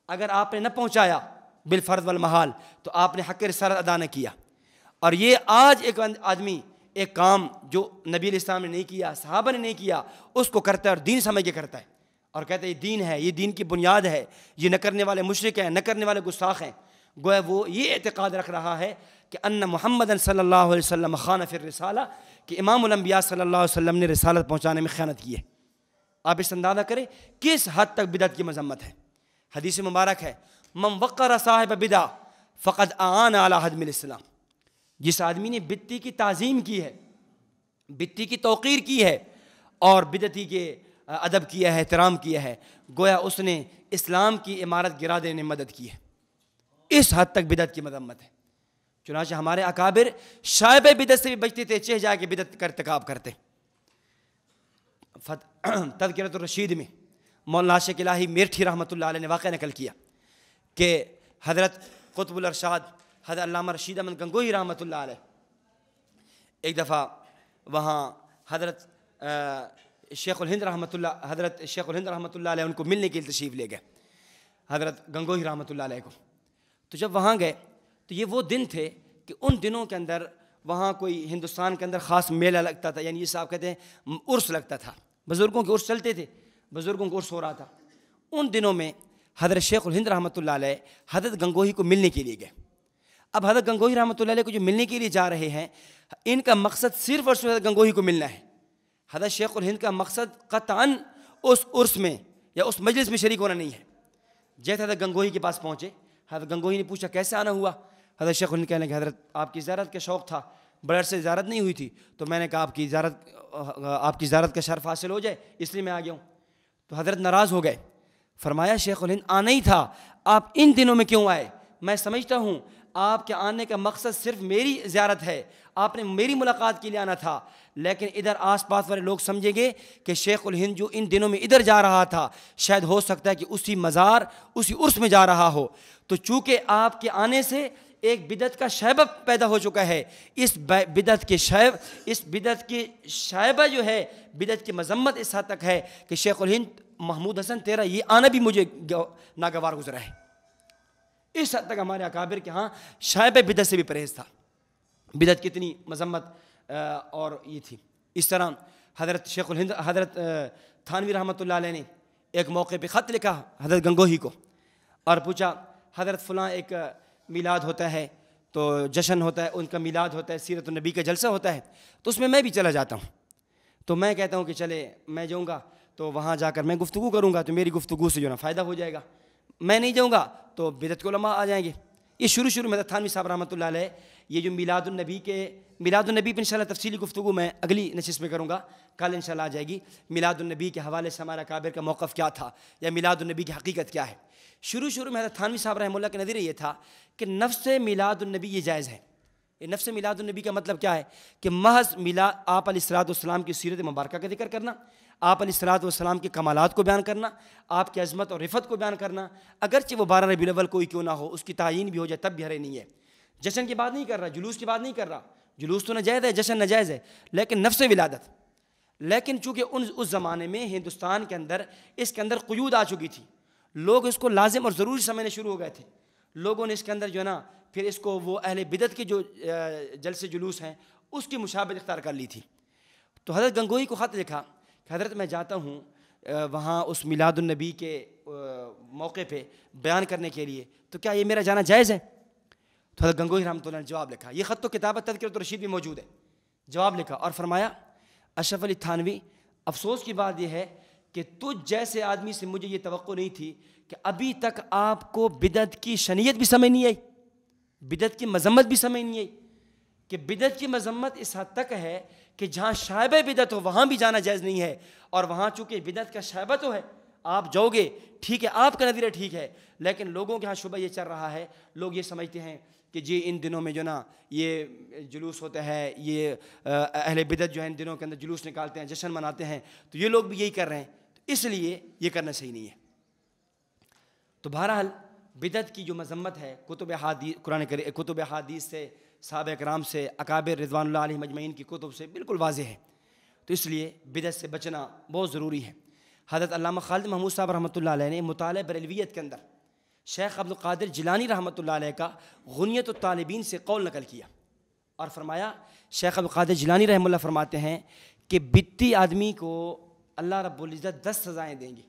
اگر آپ نے نہ پہنچایا بالفرض والمحال تو آپ نے حق رسالت ادا نہ کیا۔ اور یہ آج ایک آدمی ایک کام جو نبی علیہ السلام نے نہیں کیا، صحابہ نے نہیں کیا، اس کو کرتا ہے اور دین سمجھ کے کرتا ہے اور کہتا ہے یہ دین ہے، یہ دین کی بنیاد ہے، یہ نہ کرنے والے مشرک ہیں، نہ کرنے والے گستاخ ہیں۔ گویا وہ یہ اعتقاد رکھ رہا ہے کہ ان محمد صلی اللہ علیہ وسلم خان فی الرسالہ، کہ امام الانبیاء صلی اللہ علیہ وسلم نے رسالت پہنچانے میں خیانت کی ہے۔ آپ اس اندازہ کریں کس حد تک بدعت کی مذمت ہے۔ حدیث مبارک ہے من وقر صاحب بدعہ فقد اعان علی ہدم الاسلام، جس آدمی نے بدعتی کی تعظیم کی ہے، بدعتی کی توقیر کی ہے اور بدعتی کے ادب کیا ہے، احترام کیا ہے، گویا اس نے اسلام کی عمارت گرا دینے میں مدد کی ہے۔ اس حد تک بدعت کی مذمت ہے۔ چنانچہ ہمارے اکابر شائبہ بدعت سے بھی بچتے تھے، چہ جا کے بدعت کا ارتکاب کرتے۔ تذکرۃ الرشید میں مولانا عاشق الہی میرٹھی رحمۃ اللہ علیہ نے واقعہ نقل کیا کہ حضرت قطب الارشاد حضرت علامہ رشید احمد گنگوہی رحمۃ اللہ علیہ ایک دفعہ وہاں حضرت شیخ الہند رحمۃ اللہ علیہ ان کو ملنے کے لیے تشریف لے گئے، حضرت گنگوہی رحمۃ اللہ علیہ کو۔ تو جب وہاں گئے تو یہ وہ دن تھے کہ ان دنوں کے اندر وہاں کوئی ہندوستان کے اندر خاص میلہ لگتا تھا، یعنی یہ صاحب کہتے ہیں عرس لگتا تھا، بزرگوں کے عرس چلتے تھے، بزرگوں کے عرس ہو رہا تھا۔ ان دنوں میں حضرت شیخ الہند رحمۃ اللہ علیہ حضرت گنگوہی کو ملنے کے لیے گئے۔ اب حضرت گنگوہی رحمۃ اللہ علیہ کو جو ملنے کے لیے جا رہے ہیں، ان کا مقصد صرف اور صرف حضرت گنگوہی کو ملنا ہے۔ حضرت شیخ الہند کا مقصد قطعاً اس عرس میں یا اس مجلس میں شریک ہونا نہیں ہے۔ جیسے حضرت گنگوہی کے پاس پہنچے، حضرت گنگوہی نے پوچھا کیسے آنا ہوا؟ حضرت شیخ الہند کہنے لگے حضرت آپ کی زیارت کا شوق تھا، بڑے عرصے زیارت نہیں ہوئی تھی، تو میں نے کہا آپ کی زیارت کا شرف حاصل ہو جائے اس لیے میں آ گیا ہوں۔ تو حضرت ناراض ہو گئے، فرمایا شیخ الہند آنا ہی تھا، آپ ان دنوں میں کیوں آئے؟ میں سمجھتا ہوں آپ کے آنے کا مقصد صرف میری زیارت ہے، آپ نے میری ملاقات کے لیے آنا تھا، لیکن ادھر آس پاس والے لوگ سمجھیں گے کہ شیخ الہند جو ان دنوں میں ادھر جا رہا تھا شاید ہو سکتا ہے کہ اسی مزار اسی عرس میں جا رہا ہو۔ تو چونکہ آپ کے آنے سے ایک بدعت کا شائبہ پیدا ہو چکا ہے، اس بدعت کے شائبہ جو ہے، بدعت کی مذمت اس حد تک ہے کہ شیخ الہند محمود حسن تیرا یہ آنا بھی مجھے ناگوار گزرا ہے۔ اس حد تک ہمارے اکابر کے ہاں شائبہ بدعت سے بھی پرہیز تھا، بدعت کی اتنی مذمت اور یہ تھی۔ اس طرح حضرت شیخ الہند حضرت تھانوی رحمۃ اللہ علیہ نے ایک موقع پہ خط لکھا حضرت گنگوہی کو اور پوچھا حضرت فلاں ایک میلاد ہوتا ہے، تو جشن ہوتا ہے، ان کا میلاد ہوتا ہے، سیرت النبی کا جلسہ ہوتا ہے، تو اس میں بھی چلا جاتا ہوں۔ تو میں کہتا ہوں کہ چلے میں جاؤں گا تو وہاں جا کر میں گفتگو کروں گا، تو میری گفتگو سے جو نا فائدہ ہو جائے گا، میں نہیں جاؤں گا تو بدعت کے علماء آ جائیں گے۔ یہ شروع میں تھانوی صاحب رحمۃ اللہ علیہ یہ جو میلاد النبی پہ انشاءاللہ تفصیلی گفتگو میں اگلی نشست میں کروں گا، کل انشاءاللہ آ جائے گی۔ میلاد النبی کے حوالے سے ہمارا اکابر کا موقف کیا تھا یا میلاد النبی کی حقیقت کیا ہے؟ شروع میں حضرت تھانوی صاحب رحمہ اللہ کا نظریہ یہ تھا کہ نفس میلاد النبی یہ جائز ہے۔ نفس میلاد النبی کا مطلب کیا ہے کہ محض آپ علیہ الصلوۃ والسلام کی سیرت مبارکہ کا ذکر کرنا، آپ علیہ الصلوۃ والسلام کے کمالات کو بیان کرنا، آپ کی عظمت اور رفعت کو بیان کرنا، اگرچہ وہ 12 ربیع الاول کوئی کیوں نہ ہو، اس کی تعیین بھی ہو جائے تب بھی حرج نہیں ہے۔ جشن کی بات نہیں کر رہا، جلوس کی بات نہیں کر رہا، جلوس تو ناجائز ہے، جشن ناجائز ہے، لیکن نفس ولادت، لیکن چونکہ اس زمانے میں ہندوستان کے اندر اس کے اندر قیود آ چکی تھی، لوگ اس کو لازم اور ضروری سمجھنے شروع ہو گئے تھے، لوگوں نے اس کے اندر جو ہے نا پھر اس کو وہ اہل بدعت کے جو جلسے جلوس ہیں اس کی مشابہت اختیار کر لی تھی۔ تو حضرت گنگوہی کو خط لکھا کہ حضرت میں جاتا ہوں وہاں اس میلاد النبی کے موقع پہ بیان کرنے کے لیے، تو کیا یہ میرا جانا جائز ہے؟ تو حضرت گنگوہی رحمۃ اللہ نے جواب لکھا، یہ خط تو کتاب تذکرۃ الرشید میں موجود ہے، جواب لکھا اور فرمایا اشرف علی تھانوی، افسوس کی بات یہ ہے کہ تجھ جیسے آدمی سے مجھے یہ توقع نہیں تھی کہ ابھی تک آپ کو بدعت کی شنیعت بھی سمجھ نہیں آئی، بدعت کی مذمت بھی سمجھ نہیں آئی، کہ بدعت کی مذمت اس حد تک ہے کہ جہاں شائبہ بدعت ہو وہاں بھی جانا جائز نہیں ہے، اور وہاں چونکہ بدعت کا شائبہ تو ہے آپ جاؤ گے، ٹھیک ہے آپ کا نظریہ ٹھیک ہے، لیکن لوگوں کے ہاں شبہ یہ چل رہا ہے، لوگ یہ سمجھتے ہیں کہ جی ان دنوں میں جو نا یہ جلوس ہوتا ہے، یہ اہل بدعت جو ہے ان دنوں کے اندر جلوس نکالتے ہیں، جشن مناتے ہیں، تو یہ لوگ بھی یہی کر رہے ہیں، تو اس لیے یہ کرنا صحیح نہیں ہے۔ تو بہرحال بدعت کی جو مذمت ہے کتب احادیث سے، صحابہ اکرام سے، اکابر رضوان اللہ علیہ مجمعین کی کتب سے بالکل واضح ہے، تو اس لیے بدعت سے بچنا بہت ضروری ہے۔ حضرت علامہ خالد محمود صاحب رحمۃ اللہ علیہ نے مطالعہ بریلویت کے اندر شیخ عبد القادر جیلانی رحمۃ اللہ علیہ کا غنیۃ الطالبین سے قول نقل کیا اور فرمایا، شیخ عبد القادر جیلانی رحمہ اللہ فرماتے ہیں کہ بدعتی آدمی کو اللہ رب العزت 10 سزائیں دیں گے،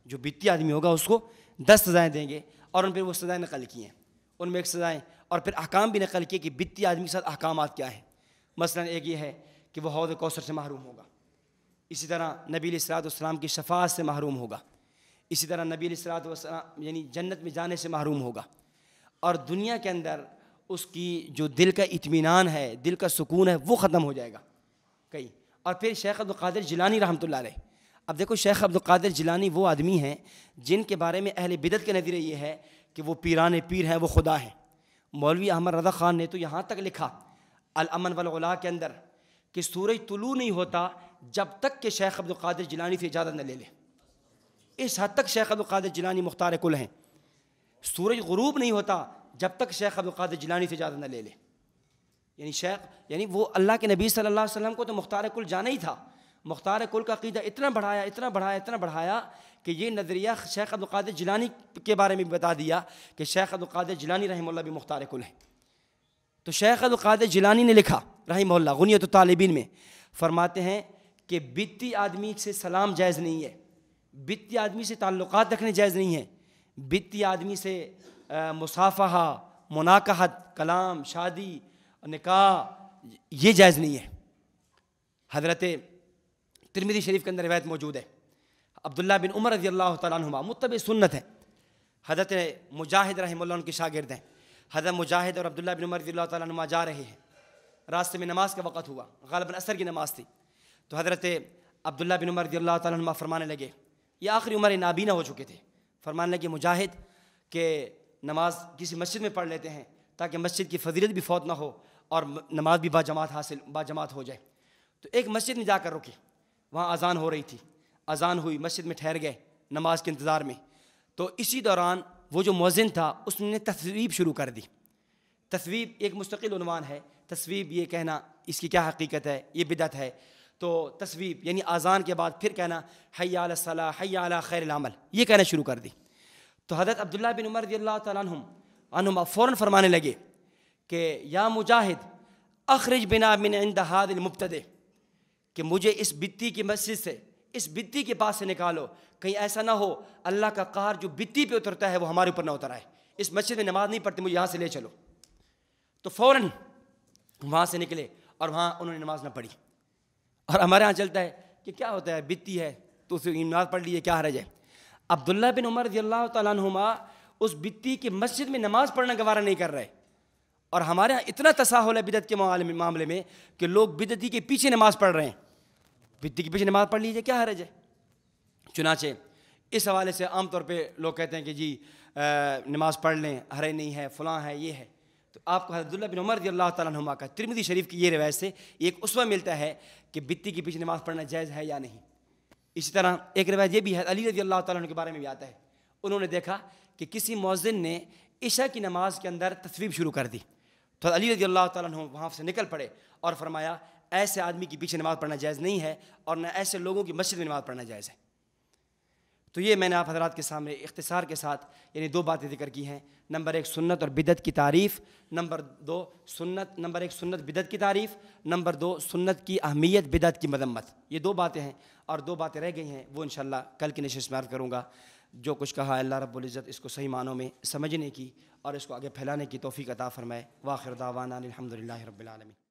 جو بدعتی آدمی ہوگا اس کو 10 سزائیں دیں گے، اور ان پہ وہ سزائیں نقل کی ہیں، ان میں ایک سزائیں اور پھر احکام بھی نقل کیے کہ بدعتی آدمی کے ساتھ احکامات کیا ہیں۔ مثلا ایک یہ ہے کہ وہ حوض کوثر سے محروم ہوگا، اسی طرح نبی علیہ الصلوۃ والسلام کی شفاعت سے محروم ہوگا، اسی طرح نبی علیہ الصلوۃ والسلام یعنی جنت میں جانے سے محروم ہوگا، اور دنیا کے اندر اس کی جو دل کا اطمینان ہے، دل کا سکون ہے، وہ ختم ہو جائے گا کئی۔ اور پھر شیخ عبد القادر جیلانی رحمۃ اللہ علیہ، اب دیکھو شیخ عبد القادر جیلانی وہ آدمی ہیں جن کے بارے میں اہل بدعت کا نظریہ یہ ہے کہ وہ پیران پیر ہیں، وہ خدا ہیں۔ مولوی احمد رضا خان نے تو یہاں تک لکھا الامن والعلا کے اندر کہ سورج طلوع نہیں ہوتا جب تک کہ شیخ عبد القادر جیلانی سے اجازت نہ لے لے، اس حد تک شیخ عبد القادر جیلانی مختار کل ہیں۔ سورج غروب نہیں ہوتا جب تک شیخ عبد القادر جیلانی سے اجازت نہ لے لے، یعنی وہ اللہ کے نبی صلی اللہ علیہ وسلم کو تو مختار کل جانا ہی تھا، مختار کل کا عقیدہ اتنا بڑھایا کہ یہ نظریہ شیخ عبد القادر جیلانی کے بارے میں بھی بتا دیا کہ شیخ عبد القادر جیلانی رحمہ اللہ بھی مختار کل ہے۔ تو شیخ عبد القادر جیلانی نے لکھا رحمہ اللہ غنیۃ الطالبین میں، فرماتے ہیں کہ بدعتی آدمی سے سلام جائز نہیں ہے، بدعتی آدمی سے تعلقات رکھنے جائز نہیں ہیں، بدعتی آدمی سے مصافحہ، مناکحت، کلام، شادی، نکاح یہ جائز نہیں ہے۔ حضرت ترمذی شریف کے اندر روایت موجود ہے، عبداللہ بن عمر رضی اللہ تعالیٰ عنہما متبع سنت ہے، حضرت مجاہد رحمہ اللہ ان کے شاگرد ہیں، حضرت مجاہد اور عبداللہ بن عمر رضی اللہ تعالیٰ عنہما جا رہے ہیں، راستے میں نماز کا وقت ہوا، غالباً عصر کی نماز تھی، تو حضرت عبداللہ بن عمر رضی اللہ تعالیٰ عنہما فرمانے لگے یہ آخری عمر نابینا ہو چکے تھے. فرمانے لگے مجاہد کہ نماز کسی مسجد میں پڑھ لیتے ہیں تاکہ مسجد کی فضیلت بھی فوت نہ ہو اور نماز بھی باجماعت ہو جائے. تو ایک مسجد میں جا کر رکے, وہاں اذان ہو رہی تھی, اذان ہوئی, مسجد میں ٹھہر گئے نماز کے انتظار میں. تو اسی دوران وہ جو مؤذن تھا اس نے تصویب شروع کر دی. تصویب ایک مستقل عنوان ہے. تصویب یہ کہنا اس کی کیا حقیقت ہے, یہ بدعت ہے. تو تصویب یعنی اذان کے بعد پھر کہنا حی علی الصلاۃ حی علی خیر العمل, یہ کہنا شروع کر دی. تو حضرت عبداللہ بن عمر رضی اللہ تعالیٰ عنہما فوراً فرمانے لگے کہ یا مجاہد اخرج بنا من عند هذا المبتدع, کہ مجھے اس بتی کی مسجد سے, اس بتی کے پاس سے نکالو, کہیں ایسا نہ ہو اللہ کا قہر جو بتی پہ اترتا ہے وہ ہمارے اوپر نہ اتر آئے. اس مسجد میں نماز نہیں پڑھتے, مجھے یہاں سے لے چلو. تو فوراً وہاں سے نکلے اور وہاں انہوں نے نماز نہ پڑھی. اور ہمارے ہاں چلتا ہے کہ کیا ہوتا ہے, بتی ہے تو اسے نماز پڑھ لیجیے, کیا حرج ہے. عبداللہ بن عمر رضی اللہ تعالیٰ عنہما اس بتی کی مسجد میں نماز پڑھنا گوارہ نہیں کر رہے. اور ہمارے ہاں اتنا تساہل ہے بدعت کے معاملے میں کہ لوگ بدعتی کے پیچھے نماز پڑھ رہے ہیں. بتی کے پیچھے نماز پڑھ لیجیے, کیا حرج ہے. چنانچہ اس حوالے سے عام طور پہ لوگ کہتے ہیں کہ جی نماز پڑھ لیں, حرج نہیں ہے, فلاں ہے, یہ ہے. تو آپ کو حضرت عبداللہ بن عمر رضی اللہ تعالیٰ عنہما کا ترمذی شریف کی یہ روایت سے ایک اسوہ ملتا ہے کہ بتی کے پیچھے نماز پڑھنا جائز ہے یا نہیں. اسی طرح ایک روایت یہ بھی ہے, علی رضی اللہ تعالیٰ عنہ کے بارے میں بھی آتا ہے, انہوں نے دیکھا کہ کسی مؤذن نے عشاء کی نماز کے اندر تصویب شروع کر دی. تو علی رضی اللہ تعالیٰ عنہ وہاں سے نکل پڑے اور فرمایا ایسے آدمی کے پیچھے نماز پڑھنا جائز نہیں ہے اور نہ ایسے لوگوں کی مسجد میں نماز پڑھنا جائز ہے. تو یہ میں نے آپ حضرات کے سامنے اختصار کے ساتھ یعنی دو باتیں ذکر کی ہیں. نمبر ایک سنت اور بدعت کی تعریف, نمبر ایک سنت بدعت کی تعریف, نمبر دو سنت کی اہمیت بدعت کی مذمت. یہ دو باتیں ہیں اور دو باتیں رہ گئی ہیں, وہ انشاءاللہ کل کی نشست میں عرض کروں گا. جو کچھ کہا اللہ رب العزت اس کو صحیح معنوں میں سمجھنے کی اور اس کو آگے پھیلانے کی توفیق عطا فرمائے. وآخر دعوانا الحمدللہ رب العالمین.